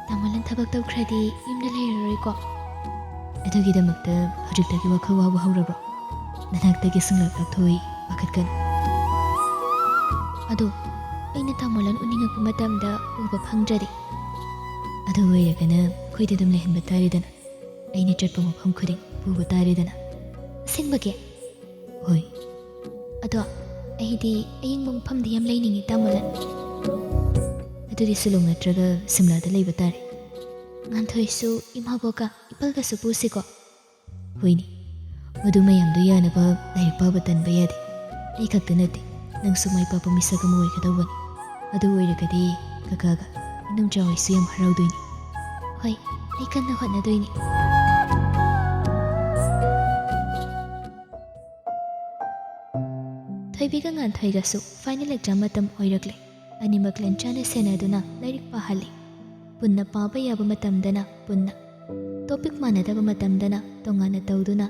ꯇꯥꯃꯣꯂꯟ ꯊꯕꯛ ꯇꯧꯈ꯭ꯔꯗꯤ ꯌꯨꯝꯗ ꯂꯩꯔꯔꯣꯏꯀꯣ ꯑꯗꯨꯒꯤꯗꯃꯛꯇ ꯍꯧꯖꯤꯛꯇꯒꯤ ꯋꯥꯈꯜ ꯋꯥꯕ ꯍꯧꯔꯕ꯭ꯔꯣ ꯅꯅꯥꯛꯇꯒꯤ ꯁꯨꯡꯂꯥꯛ ꯂꯥꯛꯊꯣꯛꯏ ꯄꯥꯈꯠꯀꯅꯨ ꯑꯗꯣ ꯑꯩꯅ ꯇꯥꯃꯣꯂꯟ ꯎꯅꯤꯡꯉꯛꯄ ꯃꯇꯝꯗ ꯎꯕ ꯐꯪꯗ꯭ꯔꯗꯤ ꯑꯗꯨ ꯑꯣꯏꯔꯒꯅ ꯑꯩꯈꯣꯏꯗ ꯑꯗꯨꯝ ꯂꯩꯍꯟꯕ ꯇꯥꯔꯦꯗꯅ ꯑꯩꯅ ꯆꯠꯄ ꯃꯐꯝ ꯈꯨꯗꯤꯡ ꯄꯨꯕ ꯇꯥꯔꯦꯗꯅ ꯑꯁꯦꯡꯕꯒꯤ ꯍꯣꯏ ꯑꯗꯣ ꯑꯩꯗꯤ ꯑꯌꯤꯡꯕ ꯃꯐꯝꯗ ꯌꯥꯝ ꯂꯩꯅꯤꯡꯉꯤ ꯇꯥꯃꯣꯂꯟ ꯑꯗꯨꯗꯤ ꯁꯤꯂꯣꯡ ꯅꯠꯇ꯭ꯔꯒ ꯁꯤꯝꯂꯥꯗ ꯂꯩꯕ ꯇꯥꯔꯦ ꯉꯥꯟꯊꯣꯏꯁꯨ ꯏꯃꯥꯕꯣꯛꯀ ꯏꯄꯜꯒꯁꯨ ꯄꯨꯁꯤꯀꯣ ꯍꯣꯏꯅꯦ ꯃꯗꯨ ꯃꯌꯥꯝꯗꯣ ꯌꯥꯅꯕ ꯂꯥꯏꯔꯤꯛ ꯄꯥꯕ ꯇꯟꯕ ꯌꯥꯗꯦ ꯑꯩ ꯈꯛꯇ ꯅꯠꯇꯦ ꯅꯪꯁꯨ ꯃꯥꯏ ꯄꯥꯛꯄ ꯃꯤꯁꯛ ꯑꯃ ꯑꯣꯏꯒꯗꯧꯕꯅꯤ ꯑꯗꯨ ꯑꯣꯏꯔꯒꯗꯤ ꯀꯀꯥꯒ ꯏꯅꯝꯆꯥ ꯍꯣꯏꯁꯨ ꯌꯥꯝ ꯍꯔꯥꯎꯗꯣꯏꯅꯤ ꯍꯣꯏ ꯑꯩ ꯀꯟꯅ ꯍꯣꯠꯅꯗꯣꯏꯅꯤ ꯊꯣꯏꯕꯤꯒ ꯉꯥꯟꯊꯣꯏꯒꯁꯨ ꯐꯥꯏꯅꯦꯜ ꯑꯦꯛꯖꯥꯝ ꯃꯇꯝ ꯑꯣꯏꯔꯛꯂꯦ ꯑꯅꯤꯃꯛ ꯂꯟꯆꯥꯅ ꯁꯦꯟꯅꯗꯨꯅ ꯂꯥꯏꯔꯤꯛ ꯄꯥꯍꯜꯂꯤ ꯄꯨꯟꯅ ꯄꯥꯕ ꯌꯥꯕ ꯃꯇꯝꯗꯅ ꯄꯨꯟꯅ ꯇꯣꯄꯤꯛ ꯃꯥꯟꯅꯗꯕ ꯃꯇꯝꯗꯅ ꯇꯣꯉꯥꯟꯅ ꯇꯧꯗꯨꯅ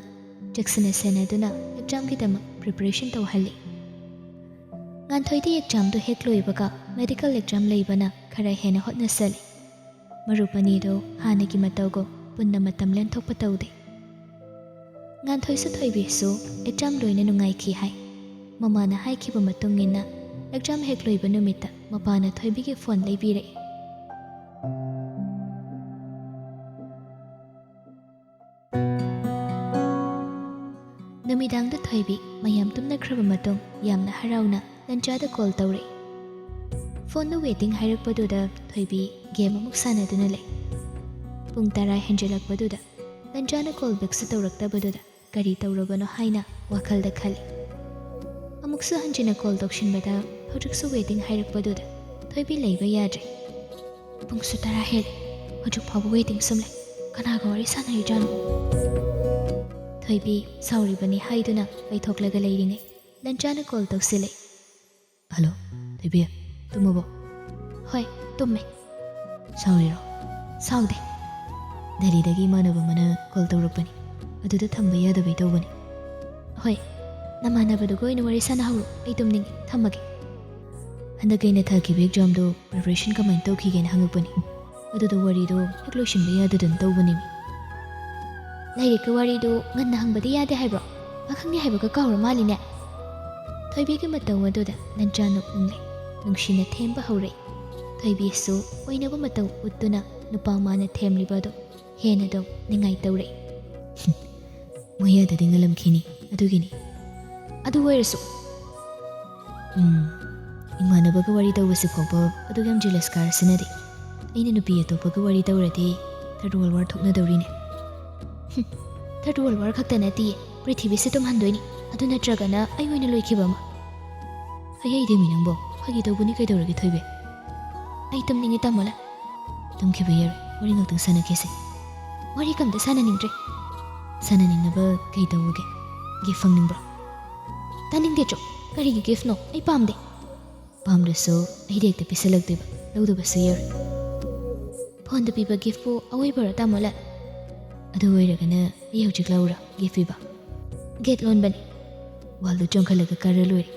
ꯆꯦꯛꯁꯤꯟꯅ ꯁꯦꯟꯅꯗꯨꯅ ꯑꯦꯛꯖꯥꯝꯒꯤꯗꯃꯛ ꯄ꯭ꯔꯤꯄꯦꯔꯦꯁꯟ ꯇꯧꯍꯜꯂꯤ ꯉꯥꯟꯊꯣꯏꯗꯤ ꯑꯦꯛꯖꯥꯝꯗꯨ ꯍꯦꯛ ꯂꯣꯏꯕꯒ ꯃꯦꯗꯤꯀꯦꯜ ꯑꯦꯛꯖꯥꯝ ꯂꯩꯕꯅ ꯈꯔ ꯍꯦꯟꯅ ꯍꯣꯠꯅꯁꯜꯂꯤ ꯃꯔꯨꯞ ꯑꯅꯤꯗꯨ ꯍꯥꯟꯅꯒꯤ ꯃꯇꯧꯒꯨꯝ ꯄꯨꯟꯅ ꯃꯇꯝ ꯂꯦꯟꯊꯣꯛꯄ ꯇꯧꯗꯦ ꯉꯥꯟꯊꯣꯏꯁꯨ ꯊꯣꯏꯕꯤꯁꯨ ꯑꯦꯛꯖꯥꯝ ꯂꯣꯏꯅ ꯅꯨꯡꯉꯥꯏꯈꯤ ꯍꯥꯏ ꯃꯃꯥꯅ ꯍꯥꯏꯈꯤꯕ ꯃꯇꯨꯡ ꯏꯟꯅ ꯑꯦꯛꯖꯥꯝ ꯍꯦꯛ ꯂꯣꯏꯕ ꯅꯨꯃꯤꯠꯇ ꯃꯄꯥꯅ ꯊꯣꯏꯕꯤꯒꯤ ꯐꯣꯟ ꯂꯩꯕꯤꯔꯛꯏ꯫ ꯅꯨꯃꯤꯗꯥꯡꯗ ꯊꯣꯏꯕꯤ ꯃꯌꯥꯝ ꯇꯨꯝꯅꯈ꯭ꯔꯕ ꯃꯇꯨꯡ ꯌꯥꯝꯅ ꯍꯔꯥꯎꯅ ꯂꯟꯆꯥꯗ ꯀꯣꯜ ꯇꯧꯔꯛꯏ꯫ ꯐꯣꯟꯗ ꯋꯦꯇꯤꯡ ꯍꯥꯏꯔꯛꯄꯗꯨꯗ ꯊꯣꯏꯕꯤ ꯒꯦꯝ ꯑꯃꯨꯛ ꯁꯥꯟꯅꯗꯨꯅ ꯂꯩ꯫ ꯄꯨꯡ 10 ꯍꯦꯟꯖꯜꯂꯛꯄꯗꯨꯗ ꯂꯟꯆꯥꯅ ꯀꯣꯜ ꯕꯦꯛꯁꯨ ꯇꯧꯔꯛꯇꯕꯗꯨꯗ ꯀꯔꯤ ꯇꯧꯔꯕꯅꯣ ꯍꯥꯏꯅ ꯋꯥꯈꯜꯗ ꯈꯜꯂꯤ꯫ ꯑꯃꯨꯛꯁꯨ ꯍꯟꯖꯤꯟꯅ ꯀꯣꯜ ꯇꯧꯁꯤꯟꯕꯗ ꯍꯧꯖꯤꯛꯁꯨ ꯋꯦꯇꯤꯡ ꯍꯥꯏꯔꯛꯄꯗꯨꯗ ꯊꯣꯏꯕꯤ ꯂꯩꯕ ꯌꯥꯗ꯭ꯔꯦ꯫ ꯄꯨꯡꯁꯨ 10 ꯍꯦꯜꯂꯦ, ꯍꯧꯖꯤꯛ ꯐꯥꯎꯕ ꯋꯦꯇꯤꯡ ꯁꯨꯝ ꯂꯩ, ꯀꯅꯥꯒ ꯋꯥꯔꯤ ꯁꯥꯟꯅꯔꯤꯖꯥꯠꯅꯣ? ꯊꯣꯏꯕꯤ ꯁꯥꯎꯔꯤꯕꯅꯤ ꯍꯥꯏꯗꯨꯅ ꯄꯩꯊꯣꯛꯂꯒ ꯂꯩꯔꯤꯉꯩ ꯂꯟꯆꯥꯅ ꯀꯣꯜ ꯇꯧꯁꯤꯜꯂꯛꯏ꯫ ꯍꯜꯂꯣ ꯊꯣꯏꯕꯤ, ꯇꯨꯝꯃꯕꯣ? ꯍꯣꯏ, ꯇꯨꯝꯃꯦ꯫ ꯁꯥꯎꯔꯤꯔꯣ? ꯁꯥꯎꯗꯦ꯫ ꯗꯦꯜꯂꯤꯗꯒꯤ ꯏꯃꯥꯟꯅꯕ ꯑꯃꯅ ꯀꯣꯜ ꯇꯧꯔꯛꯄꯅꯤ, ꯑꯗꯨꯗ ꯊꯝꯕ ꯌꯥꯗꯕꯩ ꯇꯧꯕꯅꯤ꯫ ꯍꯣꯏ, ꯅꯃꯥꯟꯅꯕꯗꯨꯒ ꯑꯣꯏꯅ ꯋꯥꯔꯤ ꯁꯥꯟꯅꯍꯧꯔꯣ, ꯑꯩ ꯇꯨꯝꯅꯤꯡꯉꯦ, ꯊꯝꯃꯒꯦ꯫ ꯍꯟꯗꯛ ꯑꯩꯅ ꯊꯥꯈꯤꯕ ꯑꯦꯛꯖꯥꯝꯗꯣ ꯄ꯭ರಿꯄꯔꯦꯁꯟ ꯀꯃꯥꯏꯅ ꯇꯧꯈꯤꯒꯦꯅ ꯍꯪꯉꯛꯄꯅꯤ, ꯑꯗꯨꯗ ꯋꯥꯔꯤꯗꯣ ꯍꯦꯛ ꯂꯣꯏꯁꯤꯟꯕ ꯌꯥꯗꯗꯅ ꯇꯧꯕꯅꯤ꯫ ꯂꯥꯏꯔꯤꯛꯀꯤ ꯋꯥꯔꯤꯗꯨ ꯉꯟꯅ ꯍꯪꯕꯗꯤ ꯌꯥꯗꯦ ꯍꯥꯏꯕ꯭ꯔꯣ? ꯄꯥꯈꯪꯅꯤ ꯍꯥꯏꯕꯒ ꯀꯥꯎꯔ ꯃꯥꯜꯂꯤꯅꯦ꯫ ꯊꯣꯏꯕꯤꯒꯤ ꯃꯇꯧ ꯑꯗꯨꯗ ꯂꯟꯆꯥ ꯅꯣꯛꯅꯤꯡꯂꯦ, ꯅꯨꯡꯁꯤꯅ ꯊꯦꯝꯕ ꯍꯧꯔꯛꯏ꯫ ꯊꯣꯏꯕꯤꯁꯨ ꯑꯣꯏꯅꯕ ꯃꯇꯧ ꯎꯠꯇꯨꯅ ꯅꯨꯄꯥ ꯃꯥꯅ ꯊꯦꯝꯂꯤꯕꯗꯣ ꯍꯦꯟꯅ ꯑꯗꯨꯝ ꯅꯤꯡꯉꯥꯏ ꯇꯧꯔꯛꯏ꯫ ꯃꯌꯥꯗꯗꯤ ꯉꯜꯂꯝꯈꯤꯅꯤ, ꯑꯗꯨꯒꯤꯅꯤ꯫ ꯑꯗꯨ ꯑꯣꯏꯔꯁꯨ ꯏꯃꯥꯟꯅꯕꯒ ꯋꯥꯔꯤ ꯇꯧꯕꯁꯤ ꯐꯥꯎꯕ ꯑꯗꯨꯛ ꯌꯥꯝ ꯖꯦꯂꯁ ꯀꯥꯔꯁꯤꯅꯗꯤ ꯑꯩꯅ ꯅꯨꯄꯤ ꯑꯇꯣꯞꯄꯒ ꯋꯥꯔꯤ ꯇꯧꯔꯗꯤ ꯊꯥꯔꯠ ꯋꯥꯔꯜ ꯋꯥꯔ ꯊꯣꯛꯅꯗꯧꯔꯤꯅꯦ꯫ ꯊꯥꯔꯠ ꯋꯥꯔꯜ ꯋꯥꯔ ꯈꯛꯇ ꯅꯠꯇꯤꯌꯦ, ꯄ꯭ꯔꯤꯊꯤꯕꯤꯁꯦ ꯇꯨꯝꯍꯟꯗꯣꯏꯅꯤ, ꯑꯗꯨ ꯅꯠꯇ꯭ꯔꯒꯅ ꯑꯩ ꯑꯣꯏꯅ ꯂꯣꯏꯈꯤꯕ ꯑꯃ꯫ ꯍꯩꯗꯦꯃꯤ ꯅꯪꯕꯣ, ꯐꯥꯒꯤ ꯇꯧꯕꯅꯤ ꯀꯩꯗꯧꯔꯒꯦ ꯊꯣꯏꯕꯤ? ꯑꯩ ꯇꯨꯝꯅꯤꯡꯉꯤ ꯇꯥꯃꯣꯂꯥ꯫ ꯇꯨꯝꯈꯤꯕ ꯌꯥꯔꯣꯏ, ꯋꯥꯔꯤ ꯉꯥꯛꯇꯪ ꯁꯥꯟꯅꯈꯤꯁꯦ꯫ ꯋꯥꯔꯤ ꯀꯝꯇ ꯁꯥꯟꯅꯅꯤꯡꯗ꯭ꯔꯦ꯫ ꯁꯥꯟꯅꯅꯤꯡꯅꯕ ꯀꯩ ꯇꯧꯔꯒꯦ? ꯒꯤꯐ ꯐꯪꯅꯤꯡꯕ꯭ꯔꯣ? ꯇꯥꯅꯤꯡꯗꯦ ꯆꯣ, ꯀꯔꯤꯒꯤ ꯒꯤꯐꯅꯣ? ꯑꯩ ꯄꯥꯝꯗꯦ꯫ ꯄꯥꯝꯗ꯭ꯔꯁꯨ ꯑꯩꯗꯤ ꯍꯦꯛꯇ ꯄꯤꯁꯜꯂꯛꯇꯣꯏꯕ, ꯂꯧꯗꯕꯁꯨ ꯌꯥꯔꯣꯏ꯫ ꯐꯣꯟꯗ ꯄꯤꯕ ꯒꯤꯐꯄꯨ ꯑꯋꯣꯏꯕꯔꯣ ꯇꯥꯃꯣꯂꯥ? ꯑꯗꯨ ꯑꯣꯏꯔꯒꯅ ꯑꯩ ꯍꯧꯖꯤꯛ ꯂꯧꯔꯣ ꯒꯤꯐ ꯄꯤꯕ? ꯒꯦꯠ ꯂꯣꯟꯕꯅꯤ꯫ ꯋꯥꯜꯗꯣ ꯆꯣꯡꯈꯠꯂꯒ ꯀꯥꯔ ꯂꯣꯏꯔꯦ꯫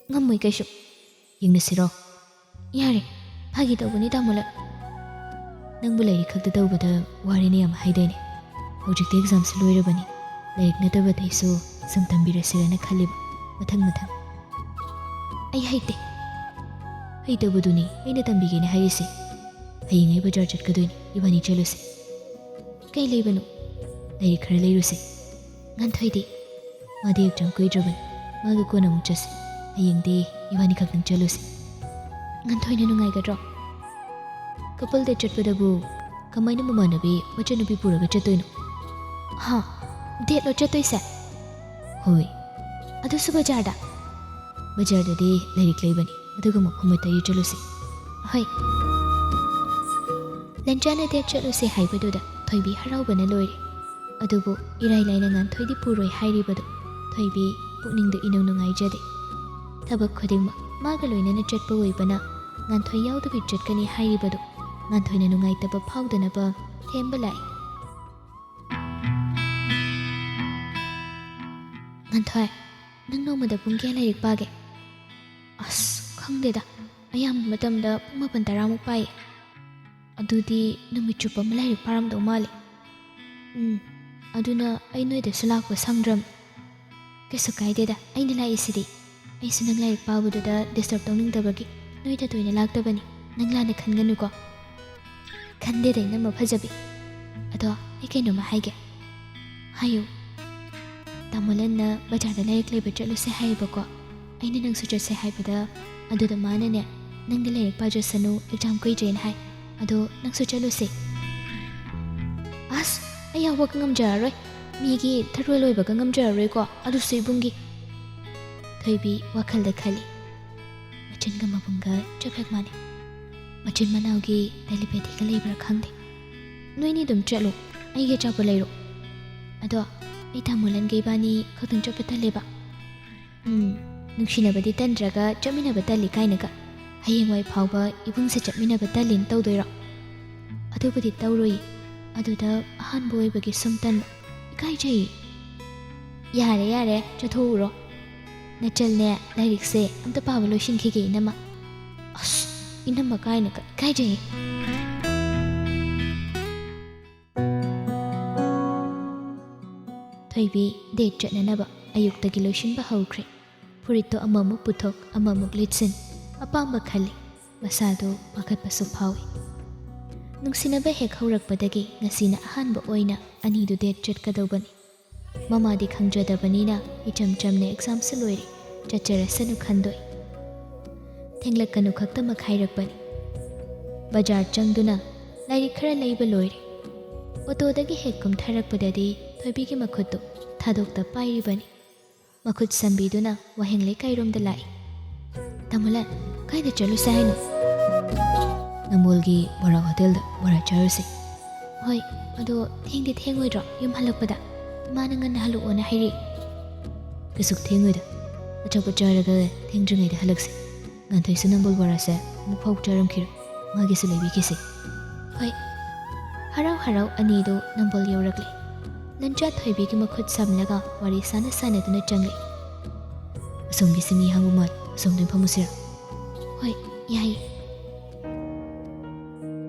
ꯉꯝꯃꯣꯏ ꯀꯩꯁꯨ꯫ ꯌꯦꯡꯅꯁꯤꯔꯣ? ꯌꯥꯔꯦ, ꯐꯥꯒꯤ ꯇꯧꯕꯅꯤ ꯇꯥꯃꯣꯂꯥ꯫ ꯅꯪꯕꯨ ꯂꯥꯏꯔꯤꯛ ꯈꯛꯇ ꯇꯧꯕꯗ ꯋꯥꯔꯦꯅ ꯌꯥꯝ ꯍꯥꯏꯗꯣꯏꯅꯦ꯫ ꯍꯧꯖꯤꯛꯇꯤ ꯑꯦꯛꯖꯥꯝꯁꯨ ꯂꯣꯏꯔꯕꯅꯤ, ꯂꯥꯏꯔꯤꯛ ꯅꯠꯇꯕꯗꯩꯁꯨ ꯁꯨꯝ ꯇꯝꯕꯤꯔꯁꯤꯔꯅ ꯈꯜꯂꯤꯕ, ꯃꯊꯪ ꯃꯊꯪ꯫ ꯑꯩ ꯍꯩꯇꯦ꯫ ꯍꯩꯇꯕꯗꯨꯅꯤ ꯑꯩꯅ ꯇꯝꯕꯤꯒꯦꯅ ꯍꯥꯏꯔꯤꯁꯦ꯫ ꯍꯌꯦꯡ ꯑꯩ ꯕꯖꯥꯔ ꯆꯠꯀꯗꯣꯏꯅꯤ, ꯏꯕꯥꯅꯤ ꯆꯠꯂꯨꯁꯦ꯫ ꯀꯩ ꯂꯩꯕꯅꯣ? ꯂꯥꯏꯔꯤꯛ ꯈꯔ ꯂꯩꯔꯨꯁꯦ꯫ ꯉꯟꯊꯣꯏꯗꯤ? ꯃꯥꯗꯤ ꯑꯦꯛꯖꯥꯝ ꯀꯨꯏꯗ꯭ꯔꯕꯅꯤ, ꯃꯥꯒ ꯀꯣꯟꯅ ꯑꯃꯨꯛ ꯆꯠꯁꯦ꯫ ꯍꯌꯦꯡꯗꯤ ꯏꯕꯥꯅꯤ ꯈꯛꯇꯪ ꯆꯠꯂꯨꯁꯦ꯫ ꯉꯟꯊꯣꯏꯅ ꯅꯨꯡꯉꯥꯏꯒꯗ꯭ꯔꯣ? ꯀꯄꯜ ꯗꯦꯠ ꯆꯠꯄꯗꯕꯨ ꯀꯃꯥꯏꯅ ꯃꯃꯥꯟꯅꯕꯤ ꯃꯆꯟꯅꯨꯄꯤ ꯄꯨꯔꯒ ꯆꯠꯇꯣꯏꯅꯣ? ꯍꯥ, ꯗꯦꯠꯂꯣ ꯆꯠꯇꯣꯏꯁꯦ? ꯍꯣꯏ꯫ ꯑꯗꯨꯁꯨ ꯕꯖꯥꯔꯗ? ꯕꯖꯥꯔꯗꯗꯤ ꯂꯥꯏꯔꯤꯛ ꯂꯩꯕꯅꯤ, ꯑꯗꯨꯒ ꯃꯐꯝ ꯑꯇꯩ ꯆꯠꯂꯨꯁꯦ꯫ ꯍꯣꯏ꯫ ꯂꯟꯆꯥꯅ ꯗꯦꯠ ꯆꯠꯂꯨꯁꯦ ꯍꯥꯏꯕꯗꯨꯗ ꯊꯣꯏꯕꯤ ꯍꯔꯥꯎꯕꯅ ꯂꯣꯏꯔꯦ꯫ ꯑꯗꯨꯕꯨ ꯏꯔꯥꯏ ꯂꯥꯏꯅ ꯉꯥꯟꯊꯣꯏꯗꯤ ꯄꯨꯔꯣꯏ ꯍꯥꯏꯔꯤꯕꯗꯨ ꯊꯣꯏꯕꯤ ꯄꯨꯛꯅꯤꯡꯗ ꯏꯅꯨꯡ ꯅꯨꯡꯉꯥꯏꯖꯗꯦ꯫ ꯊꯕꯛ ꯈꯨꯗꯤꯡꯃꯛ ꯃꯥꯒ ꯂꯣꯏꯅꯅ ꯆꯠꯄ ꯑꯣꯏꯕꯅ ꯉꯥꯟꯊꯣꯏ ꯌꯥꯎꯗꯕꯤ ꯆꯠꯀꯅꯤ ꯍꯥꯏꯔꯤꯕꯗꯨ ꯉꯥꯟꯊꯣꯏꯅ ꯅꯨꯡꯉꯥꯏꯇꯕ ꯐꯥꯎꯗꯅꯕ ꯊꯦꯝꯕ ꯂꯥꯛꯏ꯫ ꯉꯥꯟꯊꯣꯏ, ꯅꯪ ꯅꯣꯡꯃꯗ ꯄꯨꯡ ꯀꯌꯥ ꯂꯥꯏꯔꯤꯛ ꯄꯥꯒꯦ? ꯑꯁ ꯈꯪꯗꯦꯗ, ꯑꯌꯥꯝꯕ ꯃꯇꯝꯗ ꯄꯨꯡ 9-10ꯃꯨꯛ ꯄꯥꯏꯌꯦ꯫ ꯑꯗꯨꯗꯤ ꯅꯨꯃꯤꯠ ꯆꯨꯞꯄ ꯑꯃ ꯂꯥꯏꯔꯤꯛ ꯄꯥꯔꯝꯗꯧ ꯃꯥꯜꯂꯤ꯫ ꯑꯗꯨꯅ ꯑꯩ ꯅꯣꯏꯗꯁꯨ ꯂꯥꯛꯄ ꯁꯪꯗ꯭ꯔꯝ꯫ ꯀꯩꯁꯨ ꯀꯥꯏꯗꯦꯗ, ꯑꯩꯅ ꯂꯥꯛꯏꯁꯤꯗꯤ ꯑꯩꯁꯨ ꯅꯪ ꯂꯥꯏꯔꯤꯛ ꯄꯥꯕꯗꯨꯗ ꯗꯤꯁꯇꯔꯕ ꯇꯧꯅꯤꯡꯗꯕꯒꯤ ꯅꯣꯏꯗ ꯇꯣꯏꯅ ꯂꯥꯛꯇꯕꯅꯤ, ꯅꯪ ꯂꯥꯟꯅ ꯈꯟꯒꯅꯨꯀꯣ꯫ ꯈꯟꯗꯦꯗ ꯏꯅꯝꯃ ꯐꯖꯕꯤ꯫ ꯑꯗꯣ ꯑꯩ ꯀꯩꯅꯣꯝꯃ ꯍꯥꯏꯒꯦ꯫ ꯍꯥꯏꯌꯨ꯫ ꯇꯥꯃꯣꯂꯟꯅ ꯕꯖꯥꯔꯗ ꯂꯥꯏꯔꯤꯛ ꯂꯩꯕ ꯆꯠꯂꯨꯁꯦ ꯍꯥꯏꯌꯦꯕꯀꯣ, ꯑꯩꯅ ꯅꯪꯁꯨ ꯆꯠꯁꯦ ꯍꯥꯏꯕꯗ ꯑꯗꯨꯗ ꯃꯥꯅꯅꯦ ꯅꯪꯗꯤ ꯂꯥꯏꯔꯤꯛ ꯄꯥꯖꯁꯅꯨ, ꯑꯦꯛꯖꯥꯝ ꯀꯨꯏꯗ꯭ꯔꯦꯅ ꯍꯥꯏ, ꯑꯗꯣ ꯅꯪꯁꯨ ꯆꯠꯂꯨꯁꯦ꯫ ꯑꯁ, ꯑꯩ ꯌꯥꯎꯕꯒ ꯉꯝꯖꯔꯔꯣꯏ, ꯃꯤꯒꯤ ꯊꯔꯣꯏ ꯂꯣꯏꯕꯒ ꯉꯝꯖꯔꯔꯣꯏꯀꯣ, ꯑꯗꯨꯁꯨ ꯏꯕꯨꯡꯒꯤ꯫ ꯊꯣꯏꯕꯤ ꯋꯥꯈꯜꯗ ꯈꯜꯂꯤ꯫ ꯃꯆꯤꯟꯒ ꯃꯕꯨꯡꯒ ꯆꯞ ꯍꯦꯛ ꯃꯥꯟꯅꯩ, ꯃꯆꯤꯟ ꯃꯅꯥꯎꯒꯤ ꯇꯦꯂꯤꯄꯦꯊꯤꯒ ꯂꯩꯕ꯭ꯔꯥ ꯈꯪꯗꯦ꯫ ꯅꯣꯏꯅꯤ ꯑꯗꯨꯝ ꯆꯠꯂꯨ, ꯑꯩꯒꯤ ꯑꯆꯥꯄꯣꯠ ꯂꯩꯔꯣ꯫ ꯑꯗꯣ ꯑꯩ ꯇꯥꯃꯣꯂꯟꯒ ꯏꯕꯥꯅꯤ ꯈꯛꯇꯪ ꯆꯠꯄ ꯇꯜꯂꯦꯕ꯫ ꯅꯨꯡꯁꯤꯅꯕꯗꯤ ꯇꯟꯗ꯭ꯔꯒ ꯆꯠꯃꯤꯟꯅꯕ ꯇꯜꯂꯤ ꯀꯥꯏꯅꯒ ꯍꯌꯦꯡꯋꯥꯏ ꯐꯥꯎꯕ ꯏꯕꯨꯡꯁꯦ ꯆꯠꯃꯤꯟꯅꯕ ꯇꯜꯂꯤꯅ ꯇꯧꯗꯣꯏꯔꯣ? ꯑꯗꯨꯕꯨꯗꯤ ꯇꯧꯔꯣꯏ, ꯑꯗꯨꯗ ꯑꯍꯥꯟꯕ ꯑꯣꯏꯕꯒꯤ ꯁꯨꯝ ꯇꯟꯕ, ꯏꯀꯥꯏꯖꯩ꯫ ꯌꯥꯔꯦ ꯌꯥꯔꯦ, ꯆꯠꯊꯣꯛꯎꯔꯣ꯫ ꯅꯆꯜꯅꯦ ꯂꯥꯏꯔꯤꯛꯁꯦ ꯑꯝꯇ ꯄꯥꯕ ꯂꯣꯏꯁꯤꯟꯈꯤꯒꯦ ꯏꯅꯝꯃ꯫ ꯑꯁ, ꯏꯅꯝꯃ ꯀꯥꯏꯅꯒ ꯏꯀꯥꯏꯖꯩ꯫ ꯊꯣꯏꯕꯤ ꯗꯦꯠ ꯆꯠꯅꯅꯕ ꯑꯌꯨꯛꯇꯒꯤ ꯂꯣꯏꯁꯤꯟꯕ ꯍꯧꯈ꯭ꯔꯦ꯫ ꯐꯨꯔꯤꯠꯇꯣ ꯑꯃꯃꯨꯛ ꯄꯨꯊꯣꯛ ꯑꯃꯃꯨꯛ ꯂꯤꯠꯁꯤꯟ ꯑꯄꯥꯝꯕ ꯈꯜꯂꯤ ꯃꯁꯥꯗꯣ ꯄꯥꯈꯠꯄꯁꯨ ꯐꯥꯎꯏ ꯅꯨꯡꯁꯤꯅꯕ ꯍꯦꯛ ꯍꯧꯔꯛꯄꯗꯒꯤ ꯉꯁꯤꯅ ꯑꯍꯥꯟꯕ ꯑꯣꯏꯅ ꯑꯅꯤꯗꯨ ꯗꯦꯠ ꯆꯠꯀꯗꯧꯕꯅꯤ ꯃꯃꯥꯗꯤ ꯈꯪꯖꯗꯕꯅꯤꯅ ꯏꯆꯝ ꯆꯝꯅ ꯑꯦꯛꯖꯥꯝꯁꯨ ꯂꯣꯏꯔꯦ ꯆꯠꯆꯔꯁꯅꯨ ꯈꯟꯗꯣꯏ ꯊꯦꯡꯂꯛꯀꯅꯨ ꯈꯛꯇꯃꯛ ꯍꯥꯏꯔꯛꯄꯅꯤ ꯕꯖꯥꯔ ꯆꯪꯗꯨꯅ ꯂꯥꯏꯔꯤꯛ ꯈꯔ ꯂꯩꯕ ꯂꯣꯏꯔꯦ ꯑꯣꯇꯣꯗꯒꯤ ꯍꯦꯛ ꯀꯨꯝꯊꯔꯛꯄꯗꯗꯤ ꯊꯣꯏꯕꯤꯒꯤ ꯃꯈꯨꯠꯇꯨ ꯊꯥꯗꯣꯛꯇ ꯄꯥꯏꯔꯤꯕꯅꯤ ꯃꯈꯨꯠ ꯁꯝꯕꯤꯗꯨꯅ ꯋꯥꯍꯦꯡ ꯂꯩꯀꯥꯏꯔꯣꯝꯗ ꯂꯥꯛꯏ ꯇꯥꯃꯣꯂꯥ ꯀꯥꯏꯗ ꯆꯠꯂꯨꯁꯦ ꯍꯥꯏꯅꯣ ꯅꯝꯕꯣꯜꯒꯤ ꯕꯣꯔꯥ ꯍꯣꯇꯦꯜꯗ ꯕꯣꯔꯥ ꯆꯥꯔꯨꯁꯤ ꯍꯣꯏ ꯑꯗꯣ ꯊꯦꯡꯗꯤ ꯊꯦꯡꯉꯣꯏꯗ꯭ꯔꯣ ꯌꯨꯝ ꯍꯜꯂꯛꯄꯗ ꯏꯃꯥꯅ ꯉꯟꯅ ꯍꯜꯂꯛꯑꯣꯅ ꯍꯥꯏꯔꯛꯏ ꯀꯩꯁꯨ ꯊꯦꯡꯉꯣꯏꯗ ꯑꯆꯥꯄꯣꯠ ꯆꯥꯔꯒ ꯊꯦꯡꯗ꯭ꯔꯤꯉꯩꯗ ꯍꯜꯂꯛꯁꯤ ꯉꯥꯟꯊꯣꯏꯁꯨ ꯅꯝꯕꯣꯜ ꯕꯣꯔꯥꯁꯦ ꯑꯃꯨꯛꯐꯥꯎ ꯆꯥꯔꯝꯈꯤꯔꯣꯏ ꯃꯥꯒꯤꯁꯨ ꯂꯩꯕꯤꯈꯤꯁꯤ ꯍꯣꯏ ꯍꯔꯥꯎ ꯍꯔꯥꯎ ꯑꯅꯤꯗꯨ ꯅꯝꯕꯣꯜ ꯌꯧꯔꯛꯂꯤ ꯂꯟꯆꯥ ꯊꯣꯏꯕꯤꯒꯤ ꯃꯈꯨꯠ ꯁꯝꯂꯒ ꯋꯥꯔꯤ ꯁꯥꯟꯅꯗꯨꯅ ꯆꯪꯂꯛꯏ ꯑꯁꯣꯝꯒꯤꯁꯤ ꯃꯤ ꯍꯥꯡꯕ ꯃꯥꯜ ꯑꯁꯣꯝꯗ ꯐꯝꯃꯨꯁꯤꯔꯥ ꯍꯣꯏ ꯌꯥꯏꯌꯦ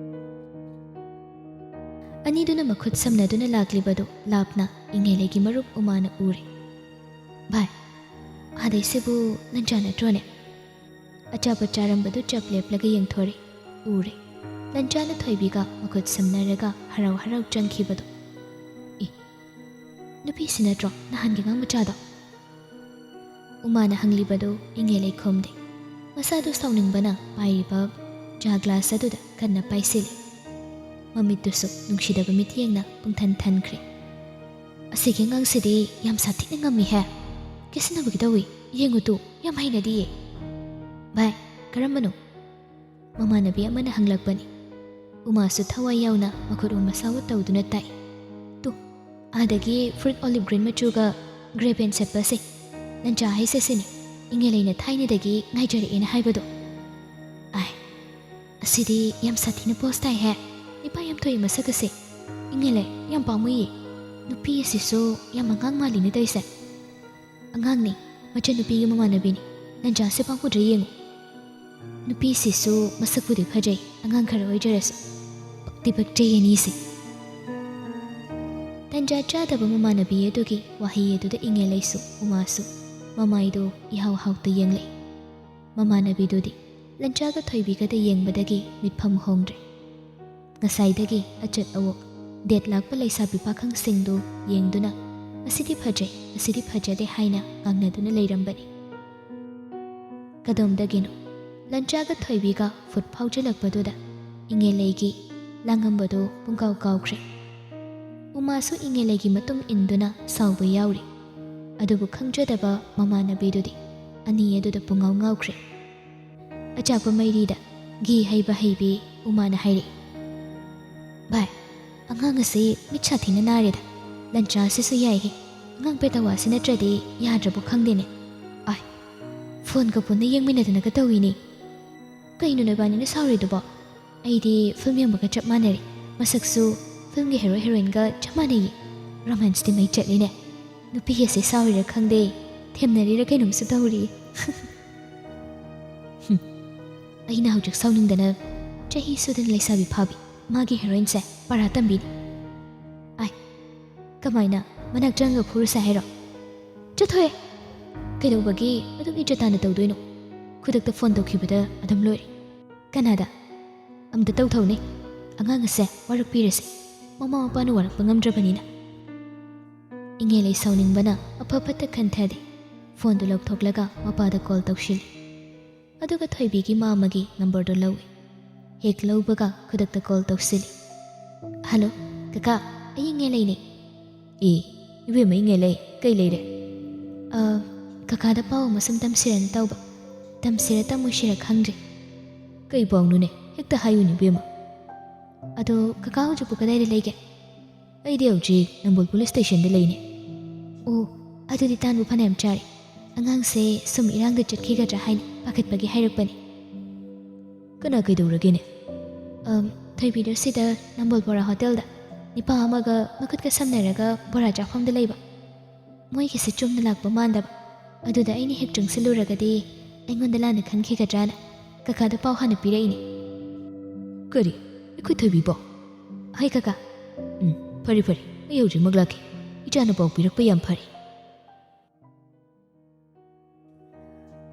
ꯑꯅꯤꯗꯨꯅ ꯃꯈꯨꯠ ꯁꯝꯅꯗꯨꯅ ꯂꯥꯛꯂꯤꯕꯗꯨ ꯂꯥꯞꯅ ꯏꯪꯉꯦꯂꯩꯒꯤ ꯃꯔꯨꯞ ꯎꯃꯥꯅ ꯎꯔꯦ ꯚꯥꯏ ꯑꯥꯗꯩꯁꯤꯕꯨ ꯂꯟꯆꯥ ꯅꯠꯇ꯭ꯔꯣꯅꯦ ꯑꯆꯥꯄꯣꯠ ꯆꯥꯔꯝꯕꯗꯨ ꯆꯞ ꯂꯦꯞꯂꯒ ꯌꯦꯡꯊꯣꯔꯦ ꯎꯔꯦ ꯂꯟꯆꯥꯅ ꯊꯣꯏꯕꯤꯒ ꯃꯈꯨꯠ ꯁꯝꯅꯔꯒ ꯍꯔꯥꯎ ꯍꯔꯥꯎ ꯆꯪꯈꯤꯕꯗꯨ ꯅꯨꯄꯤꯁꯤ ꯅꯠꯇ꯭ꯔꯣ ꯅꯍꯥꯟꯒꯤ ꯑꯉꯥꯡ ꯃꯆꯥꯗꯣ ꯎꯃꯥꯅ ꯍꯪꯂꯤꯕꯗꯨ ꯏꯪꯉꯦꯂꯩ ꯈꯨꯝꯗꯦ ꯃꯁꯥꯗꯨ ꯁꯥꯎꯅꯤꯡꯕꯅ ꯄꯥꯏꯔꯤꯕ ꯆꯥ ꯒ꯭ꯂꯥꯁ ꯑꯗꯨꯗ ꯀꯟꯅ ꯄꯥꯏꯁꯤꯜꯂꯤ ꯃꯃꯤꯠꯇꯨꯁꯨ ꯅꯨꯡꯁꯤꯗꯕ ꯃꯤꯠꯌꯦꯡꯅ ꯄꯨꯡꯊꯟ ꯊꯟꯈ꯭ꯔꯦ ꯑꯁꯤꯒꯤ ꯑꯉꯥꯡꯁꯤꯗꯤ ꯌꯥꯝ ꯁꯥꯊꯤꯅ ꯉꯝꯃꯤꯍꯦ ꯀꯦꯁꯤꯟꯅꯕꯒꯤ ꯇꯧꯏ ꯌꯦꯡꯉꯨꯇꯨ ꯌꯥꯝ ꯍꯩꯅꯗꯤꯌꯦ ꯚꯥꯏ ꯀꯔꯝꯕꯅꯣ ꯃꯃꯥꯟꯅꯕꯤ ꯑꯃꯅ ꯍꯪꯂꯛꯄꯅꯤ ꯎꯃꯥꯁꯨ ꯊꯋꯥꯏ ꯌꯥꯎꯅ ꯃꯈꯨꯠ ꯃꯁꯥꯎ ꯇꯧꯗꯨꯅ ꯇꯥꯏ ꯇꯨ ꯑꯥꯗꯒꯤ ꯐꯨꯔꯤꯠ ꯑꯣꯂꯤꯞ ꯒ꯭ꯔꯤꯟ ꯃꯆꯨꯒ ꯒ꯭ꯔꯦ ꯄꯦꯟ ꯁꯦꯠꯄꯁꯦ ꯂꯟꯆꯥ ꯍꯥꯏꯁꯦ ꯁꯤꯅꯤ ꯏꯪꯉꯦꯂꯩꯅ ꯊꯥꯏꯅꯗꯒꯤ ꯉꯥꯏꯖꯔꯛꯑꯦꯅ ꯍꯥꯏꯕꯗꯣ ꯑꯁꯤꯗꯤ ꯌꯥꯝ ꯁꯥꯊꯤꯅ ꯄꯣꯁ ꯇꯥꯏꯍꯦ ꯅꯤꯄꯥ ꯌꯥꯝ ꯊꯣꯛꯏ ꯃꯁꯛ ꯑꯁꯦ ꯏꯪꯉꯦꯂꯩ ꯌꯥꯝ ꯄꯥꯝꯃꯨꯏꯌꯦ ꯅꯨꯄꯤ ꯑꯁꯤꯁꯨ ꯌꯥꯝ ꯑꯉꯥꯡ ꯃꯥꯜꯂꯤꯅꯦ ꯇꯧꯏꯁꯦ ꯑꯉꯥꯡꯅꯤ ꯃꯆꯟꯅꯨꯄꯤꯒꯤ ꯃꯃꯥꯟꯅꯕꯤꯅꯤ ꯂꯟꯆꯥꯁꯦ ꯄꯥꯝꯃꯨꯗ꯭ꯔꯥ ꯌꯦꯡꯉꯨ ꯅꯨꯄꯤꯁꯤꯁꯨ ꯃꯁꯛꯄꯨꯗꯤ ꯐꯖꯩ ꯑꯉꯥꯡ ꯈꯔ ꯑꯣꯏꯖꯔꯁꯨ ꯄꯛꯇꯤ ꯄꯛꯆꯩ ꯑꯅꯤꯁꯦ ꯇꯟꯖꯥ ꯆꯥꯗꯕ ꯃꯃꯥꯟꯅꯕꯤ ꯑꯗꯨꯒꯤ ꯋꯥꯍꯩ ꯑꯗꯨꯗ ꯏꯪꯉꯦꯂꯩꯁꯨ ꯎꯃꯥꯁꯨ ꯃꯃꯥꯏꯗꯨ ꯏꯍꯥꯎ ꯍꯥꯎꯇ ꯌꯦꯡꯂꯛꯏ ꯃꯃꯥꯟꯅꯕꯤꯗꯨꯗꯤ ꯂꯟꯆꯥꯒ ꯊꯣꯏꯕꯤꯒꯗ ꯌꯦꯡꯕꯗꯒꯤ ꯃꯤꯠꯐꯝ ꯍꯣꯡꯗ꯭ꯔꯦ ꯉꯁꯥꯏꯗꯒꯤ ꯑꯆꯠ ꯑꯋꯣꯛ ꯗꯦꯠ ꯂꯥꯛꯄ ꯂꯩꯁꯥꯕꯤ ꯄꯥꯈꯪꯁꯤꯡꯗꯨ ꯌꯦꯡꯗꯨꯅ ꯑꯁꯤꯗꯤ ꯐꯖꯩ ꯑꯁꯤꯗꯤ ꯐꯖꯗꯦ ꯍꯥꯏꯅ ꯉꯥꯡꯅꯗꯨꯅ ꯂꯩꯔꯝꯕꯅꯤ ꯀꯗꯣꯝꯗꯒꯤꯅꯣ ꯂꯟꯆꯥꯒ ꯊꯣꯏꯕꯤꯒ ꯐꯨꯠ ꯐꯥꯎꯖꯤꯜꯂꯛꯄꯗꯨꯗ ꯏꯪꯉꯦꯂꯩꯒꯤ ꯂꯥꯡꯉꯝꯕꯗꯨ ꯄꯨꯡꯀꯥꯎ ꯀꯥꯎꯈ꯭ꯔꯦ ꯎꯃꯥꯁꯨ ꯏꯪꯉꯦꯂꯩꯒꯤ ꯃꯇꯨꯡ ꯏꯟꯗꯨꯅ ꯁꯥꯎꯕ ꯌꯥꯎꯔꯤ ꯑꯗꯨꯕꯨ ꯈꯪꯖꯗꯕ ꯃꯃꯥꯟꯅꯕꯤꯗꯨꯗꯤ ꯑꯅꯤ ꯑꯗꯨꯗ ꯄꯨꯡꯉꯥꯎ ꯉꯥꯎꯈ꯭ꯔꯦ ꯑꯆꯥꯄꯣꯠ ꯃꯩꯔꯤꯗ ꯘꯤ ꯍꯩꯕ ꯍꯩꯕꯤ ꯎꯃꯥꯅ ꯍꯥꯏꯔꯛꯏ ꯚꯥꯏ ꯑꯉꯥꯡ ꯑꯁꯤ ꯃꯤꯠ ꯁꯥꯊꯤꯅ ꯅꯥꯔꯦꯗ ꯂꯟꯆꯥꯁꯤꯁꯨ ꯌꯥꯏꯍꯦ ꯑꯉꯥꯡ ꯄꯦꯇꯋꯥꯁꯤ ꯅꯠꯇ꯭ꯔꯗꯤ ꯌꯥꯗ꯭ꯔꯕꯣ ꯈꯪꯗꯦꯅꯦ ꯐꯣꯟꯒ ꯄꯨꯟꯅ ꯌꯦꯡꯃꯤꯟꯅꯗꯅꯒ ꯇꯧꯏꯅꯤ ꯀꯩꯅꯣ ꯅꯣꯏꯕꯥꯅꯤꯅ ꯁꯥꯎꯔꯤꯗꯨꯕꯣ ꯑꯩꯗꯤ ꯐꯤल्म ꯌꯦꯡꯕꯒ ꯆꯞ ꯃꯥꯟꯅꯔꯦ ꯃꯁꯛꯁꯨ ꯐꯤल्मꯒꯤ ꯍꯦꯔꯣ ꯍꯦꯔꯣꯏꯟꯒ ꯆꯞ ꯃꯥꯟꯅꯩꯌꯦ ꯔꯣꯃꯥꯟꯁꯇꯤ ꯃꯩ ꯆꯠꯂꯤꯅꯦ ꯅꯨꯄꯤ ꯑꯁꯤ ꯁꯥꯎꯔꯤꯔꯥ ꯈꯪꯗꯦ ꯊꯦꯝꯅꯔꯤꯔꯥ ꯀꯩꯅꯣꯝꯁꯨ ꯇꯧꯔꯤ ꯑꯩꯅ ꯍꯧꯖꯤꯛ ꯁꯥꯎꯅꯤꯡꯗꯅ ꯆꯍꯤ ꯁꯨꯗꯅ ꯂꯩꯁꯥꯕꯤ ꯐꯥꯕꯤ ꯃꯥꯒꯤ ꯍꯦꯔꯣꯏꯟꯁꯦ ꯄꯔꯥ ꯇꯝꯕꯤꯅꯤ ꯀꯃꯥꯏꯅ ꯃꯅꯥꯛ ꯆꯪꯒ ꯐꯨꯔꯨꯁꯦ ꯍꯥꯏꯔꯣ ꯆꯠꯊꯣꯛꯑꯦ ꯀꯩꯗꯧꯕꯒꯤ ꯑꯗꯨꯝ ꯏꯖꯠꯇꯥꯅ ꯇꯧꯗꯣꯏꯅꯣ ꯈꯨꯗꯛꯇ ꯐꯣꯟ ꯇꯧꯈꯤꯕꯗ ꯑꯗꯨꯝ ꯂꯣꯏꯔꯦ ꯀꯅꯥꯗ ꯑꯝꯇ ꯇꯧꯊꯧꯅꯦ ꯑꯉꯥꯡ ꯑꯁꯦ ꯋꯥꯔꯛꯄꯤꯔꯁꯦ ꯃꯃꯥ ꯃꯄꯥꯅ ꯋꯥꯔꯛꯄ ꯉꯝꯗ꯭ꯔꯕꯅꯤꯅ ꯏꯪꯉꯦꯂꯩ ꯁꯥꯎꯅꯤꯡꯕꯅ ꯑꯐ ꯐꯠꯇ ꯈꯟꯊꯗꯦ ꯐꯣꯟꯗꯨ ꯂꯧꯊꯣꯛꯂꯒ ꯃꯄꯥꯗ ꯀꯣꯜ ꯇꯧꯁꯤꯜꯂꯤ ꯑꯗꯨꯒ ꯊꯣꯏꯕꯤꯒꯤ ꯃꯥꯃꯒꯤ ꯅꯝꯕꯔꯗꯨ ꯂꯧꯏ ꯍꯦꯛ ꯂꯧꯕꯒ ꯈꯨꯗꯛꯇ ꯀꯣꯜ ꯇꯧꯁꯤꯜꯂꯤ ꯍꯜꯂꯣ ꯀꯀꯥ ꯑꯩ ꯏꯪꯉꯦꯂꯩꯅꯦ ꯏꯕꯦꯝꯃ ꯏꯪꯉꯦꯂꯩ ꯀꯩ ꯂꯩꯔꯦ ꯀꯀꯥꯗ ꯄꯥꯎ ꯑꯃ ꯁꯨꯝ ꯇꯝꯁꯤꯔꯅ ꯇꯧꯕ ꯇꯝꯁꯤꯔ ꯇꯝꯃꯣꯏꯁꯤꯔ ꯈꯪꯗ꯭ꯔꯦ ꯀꯩ ꯄꯥꯎꯅꯣꯅꯦ ꯍꯦꯛꯇ ꯍꯥꯏꯌꯨꯅꯦ ꯏꯕꯦꯝꯃ ꯑꯗꯣ ꯀꯀꯥ ꯍꯧꯖꯤꯛꯄꯨ ꯀꯗꯥꯏꯗ ꯂꯩꯒꯦ ꯑꯩꯗꯤ ꯍꯧꯖꯤꯛ ꯅꯝꯕꯣꯜ ꯄꯨꯂꯤꯁ ꯁ꯭ꯇꯦꯁꯟꯗ ꯂꯩꯅꯦ ꯑꯣ ꯑꯗꯨꯗꯤ ꯇꯥꯟꯕꯨ ꯐꯅꯌꯥꯝ ꯆꯥꯔꯦ ꯑꯉꯥꯡꯁꯦ ꯁꯨꯝ ꯏꯔꯥꯡꯗ ꯆꯠꯈꯤꯒꯗ꯭ꯔꯥ ꯍꯥꯏꯅ ꯄꯥꯈꯠꯄꯒꯤ ꯍꯥꯏꯔꯛꯄꯅꯤ ꯀꯅꯥ ꯀꯩꯗꯧꯔꯒꯦꯅꯦ ꯊꯣꯏꯕꯤꯗꯣ ꯁꯤꯗ ꯅꯝꯕꯣꯜ ꯕꯣꯔꯥ ꯍꯣꯇꯦꯜꯗ ꯅꯤꯄꯥ ꯑꯃꯒ ꯃꯈꯨꯠꯀ ꯁꯝꯅꯔꯒ ꯕꯣꯔꯥ ꯆꯥꯐꯝꯗ ꯂꯩꯕ ꯃꯣꯏꯒꯤꯁꯦ ꯆꯨꯝꯅ ꯂꯥꯛꯄ ꯃꯥꯟꯗꯕ ꯑꯗꯨꯗ ꯑꯩꯅ ꯍꯦꯛ ꯆꯪꯁꯤꯜꯂꯨꯔꯒꯗꯤ ꯑꯩꯉꯣꯟꯗ ꯂꯥꯟꯅ ꯈꯟꯈꯤꯒꯗ꯭ꯔꯥꯅ ꯀꯀꯥꯗ ꯄꯥꯎ ꯍꯥꯟꯅ ꯄꯤꯔꯛꯏꯅꯦ ꯀꯔꯤ ꯑꯩꯈꯣꯏ ꯊꯣꯏꯕꯤꯕꯣ ꯍꯣꯏ ꯀꯀꯥ ꯐꯔꯦ ꯐꯔꯦ ꯑꯩ ꯍꯧꯖꯤꯛꯃꯛ ꯂꯥꯛꯀꯦ ꯏꯆꯥꯅ ꯄꯥꯎ ꯄꯤꯔꯛꯄ ꯌꯥꯝ ꯐꯔꯦ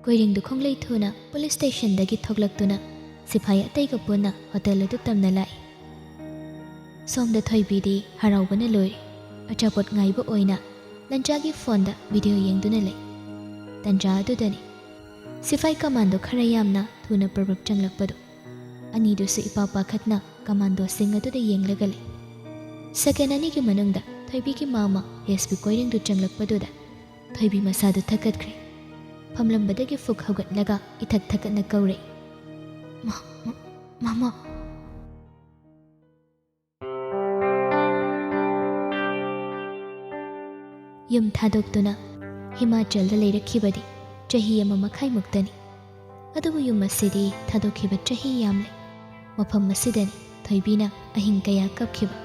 ꯀꯣꯏꯔꯦꯡꯗꯨ ꯈꯣꯡꯂꯩ ꯊꯨꯅ ꯄꯨꯂꯤꯁ ꯁ꯭ꯇꯦꯁꯟꯗꯒꯤ ꯊꯣꯛꯂꯛꯇꯨꯅ ꯁꯤꯐꯥꯏ ꯑꯇꯩꯒ ꯄꯨꯟꯅ ꯍꯣꯇꯦꯜ ꯑꯗꯨ ꯇꯝꯅ ꯂꯥꯛꯏ꯫ ꯁꯣꯝꯗ ꯊꯣꯏꯕꯤꯗꯤ ꯍꯔꯥꯎꯕꯅ ꯂꯣꯏꯔꯦ꯫ ꯑꯆꯥꯄꯣꯠ ꯉꯥꯏꯕ ꯑꯣꯏꯅ ꯂꯟꯆꯥꯒꯤ ꯐꯣꯟꯗ ꯚꯤꯗꯤꯑꯣ ꯌꯦꯡꯗꯨꯅ ꯂꯩ꯫ ꯇꯟꯖꯥ ꯑꯗꯨꯗꯅꯤ ꯁꯤꯐꯥꯏ ꯀꯃꯥꯟꯗꯣ ꯈꯔ ꯌꯥꯝꯅ ꯊꯨꯅ ꯄ꯭ꯔꯕꯞ ꯆꯪꯂꯛꯄꯗꯨ꯫ ꯑꯅꯤꯗꯨꯁꯨ ꯏꯄꯥ ꯄꯥꯈꯠꯅ ꯀꯃꯥꯟꯗꯣꯁꯤꯡ ꯑꯗꯨꯗ ꯌꯦꯡꯂꯒ ꯂꯩ꯫ ꯁꯦꯀꯦꯟ ꯑꯅꯤꯒꯤ ꯃꯅꯨꯡꯗ ꯊꯣꯏꯕꯤꯒꯤ ꯃꯥꯃ ꯑꯦꯁꯄꯤ ꯀꯣꯏꯔꯦꯡꯗꯨ ꯆꯪꯂꯛꯄꯗꯨꯗ ꯊꯣꯏꯕꯤ ꯃꯁꯥꯗꯨ ꯊꯛꯀꯠꯈ꯭ꯔꯦ꯫ ꯐꯝꯂꯝꯕꯗꯒꯤ ꯐꯨꯛ ꯍꯧꯒꯠꯂꯒ ꯏꯊꯛ ꯊꯛꯀꯠꯅ ꯀꯧꯔꯛꯏ꯫ ꯃꯥꯃ꯫ ꯌꯨꯝ ꯊꯥꯗꯣꯛꯇꯨꯅ ꯍꯤꯃꯥꯆꯜꯗ ꯂꯩꯔꯛꯈꯤꯕꯗꯤ ꯆꯍꯤ 1.5 ꯑꯗꯨꯕꯨ ꯌꯨꯝ ꯑꯁꯤꯗꯤ ꯊꯥꯗꯣꯛꯈꯤꯕ ꯆꯍꯤ ꯌꯥꯝꯂꯦ꯫ ꯃꯐꯝ ꯑꯁꯤꯗꯅꯤ ꯊꯣꯏꯕꯤꯅ ꯑꯍꯤꯡ ꯀꯌꯥ ꯀꯞꯈꯤꯕ꯫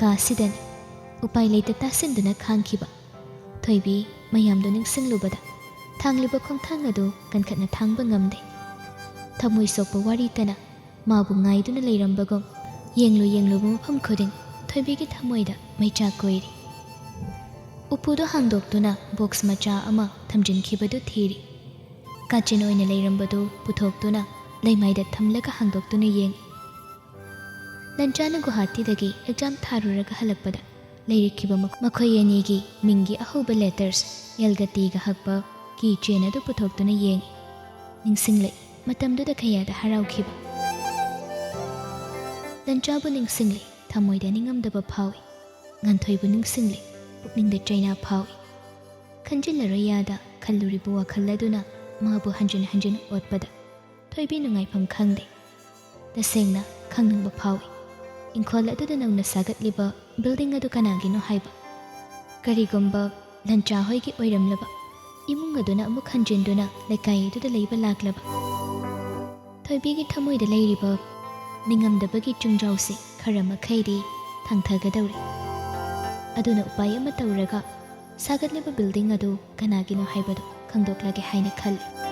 ꯀꯥꯁꯤꯗꯅꯤ ꯎꯄꯥꯏ ꯂꯩꯇ ꯇꯥꯁꯤꯟꯗꯨꯅ ꯈꯥꯡꯈꯤꯕ꯫ ꯊꯣꯏꯕꯤ ꯃꯌꯥꯝꯗꯨ ꯅꯤꯡꯁꯤꯡꯂꯨꯕꯗ ꯊꯥꯡꯂꯤꯕ ꯈꯣꯡꯊꯥꯡ ꯑꯗꯨ ꯀꯟꯈꯠꯅ ꯊꯥꯡꯕ ꯉꯝꯗꯦ꯫ ꯊꯃꯣꯏ ꯁꯣꯛꯄ ꯋꯥꯔꯤꯇꯅ ꯃꯥꯕꯨ ꯉꯥꯏꯗꯨꯅ ꯂꯩꯔꯝꯕꯒꯨꯝ ꯌꯦꯡꯂꯨꯕ ꯃꯐꯝ ꯈꯨꯗꯤꯡ ꯊꯣꯏꯕꯤꯒꯤ ꯊꯃꯣꯏꯗ ꯃꯩꯆꯥꯛ ꯀꯣꯏꯔꯤ꯫ ꯎꯄꯨꯗꯨ ꯍꯥꯡꯗꯣꯛꯇꯨꯅ ꯕꯣꯛꯁ ꯃꯆꯥ ꯑꯃ ꯊꯝꯖꯤꯟꯈꯤꯕꯗꯨ ꯊꯤꯔꯤ꯫ ꯀꯥꯆꯤꯟ ꯑꯣꯏꯅ ꯂꯩꯔꯝꯕꯗꯨ ꯄꯨꯊꯣꯛꯇꯨꯅ ꯂꯩꯃꯥꯏꯗ ꯊꯝꯂꯒ ꯍꯥꯡꯗꯣꯛꯇꯨꯅ ꯌꯦꯡꯉꯤ꯫ ꯂꯟꯆꯥꯅ ꯒꯨꯋꯥꯍꯥꯇꯤꯗꯒꯤ ꯑꯦꯛꯖꯥꯝ ꯊꯥꯔꯨꯔꯒ ꯍꯜꯂꯛꯄꯗ ꯂꯩꯔꯛꯈꯤꯕ ꯃꯈꯣꯏ ꯑꯅꯤꯒꯤ ꯃꯤꯡꯒꯤ ꯑꯍꯧꯕ ꯂꯦꯇꯔꯁ ꯑꯦꯜꯒ ꯇꯤꯒ ꯍꯛꯄ ꯀꯤ ꯆꯦꯟ ꯑꯗꯨ ꯄꯨꯊꯣꯛꯇꯨꯅ ꯌꯦꯡꯉꯤ꯫ ꯅꯤꯡꯁꯤꯡꯂꯛꯏ ꯃꯇꯝꯗꯨꯗ ꯀꯌꯥꯗ ꯍꯔꯥꯎꯈꯤꯕ꯫ ꯂꯟꯆꯥꯕꯨ ꯅꯤꯡꯁꯤꯡꯂꯤ ꯊꯃꯣꯏꯗ ꯅꯤꯡꯉꯝꯗꯕ ꯐꯥꯎꯏ꯫ ꯉꯥꯟꯊꯣꯏꯕꯨ ꯅꯤꯡꯁꯤꯡꯂꯤ ꯄꯨꯛꯅꯤꯡꯗ ꯆꯩꯅꯥ ꯐꯥꯎꯏ꯫ ꯈꯟꯖꯤꯜꯂꯔꯣꯏ ꯌꯥꯗ ꯈꯜꯂꯨꯔꯤꯕ ꯋꯥꯈꯜ ꯑꯗꯨꯅ ꯃꯥꯕꯨ ꯍꯟꯖꯤꯟ ꯍꯟꯖꯤꯟ ꯑꯣꯠꯄꯗ ꯊꯣꯏꯕꯤ ꯅꯨꯡꯉꯥꯏꯐꯝ ꯈꯪꯗꯦ꯫ ꯇꯁꯦꯡꯅ ꯈꯪꯅꯤꯡꯕ ꯐꯥꯎꯏ꯫ ꯏꯪꯈꯣꯜ ꯑꯗꯨꯗ ꯅꯧꯅ ꯁꯥꯒꯠꯂꯤꯕ ꯕꯤꯜꯗꯤꯡ ꯑꯗꯨ ꯀꯅꯥꯒꯤꯅꯣ ꯍꯥꯏꯕ꯫ ꯀꯔꯤꯒꯨꯝꯕ ꯂꯟꯆꯥ ꯍꯣꯏꯒꯤ ꯑꯣꯏꯔꯝꯂꯕ ꯏꯃꯨꯡ ꯑꯗꯨꯅ ꯑꯃꯨꯛ ꯍꯟꯖꯤꯟꯗꯨꯅ ꯂꯩꯀꯥꯏ ꯑꯗꯨꯗ ꯂꯩꯕ ꯂꯥꯛꯂꯕ ꯊꯣꯏꯕꯤꯒꯤ ꯊꯃꯣꯏꯗ ꯂꯩꯔꯤꯕ ꯅꯤꯡꯉꯝꯗꯕꯒꯤ ꯆꯨꯡꯖꯥꯎꯁꯤ ꯈꯔ ꯃꯈꯩꯗꯤ ꯊꯥꯡꯊꯒꯗꯧꯔꯤ꯫ ꯑꯗꯨꯅ ꯎꯄꯥꯏ ꯑꯃ ꯇꯧꯔꯒ ꯁꯥꯒꯠꯂꯤꯕ ꯕꯤꯜꯗꯤꯡ ꯑꯗꯨ ꯀꯅꯥꯒꯤꯅꯣ ꯍꯥꯏꯕꯗꯨ ꯈꯪꯗꯣꯛꯂꯒꯦ ꯍꯥꯏꯅ ꯈꯜꯂꯤ꯫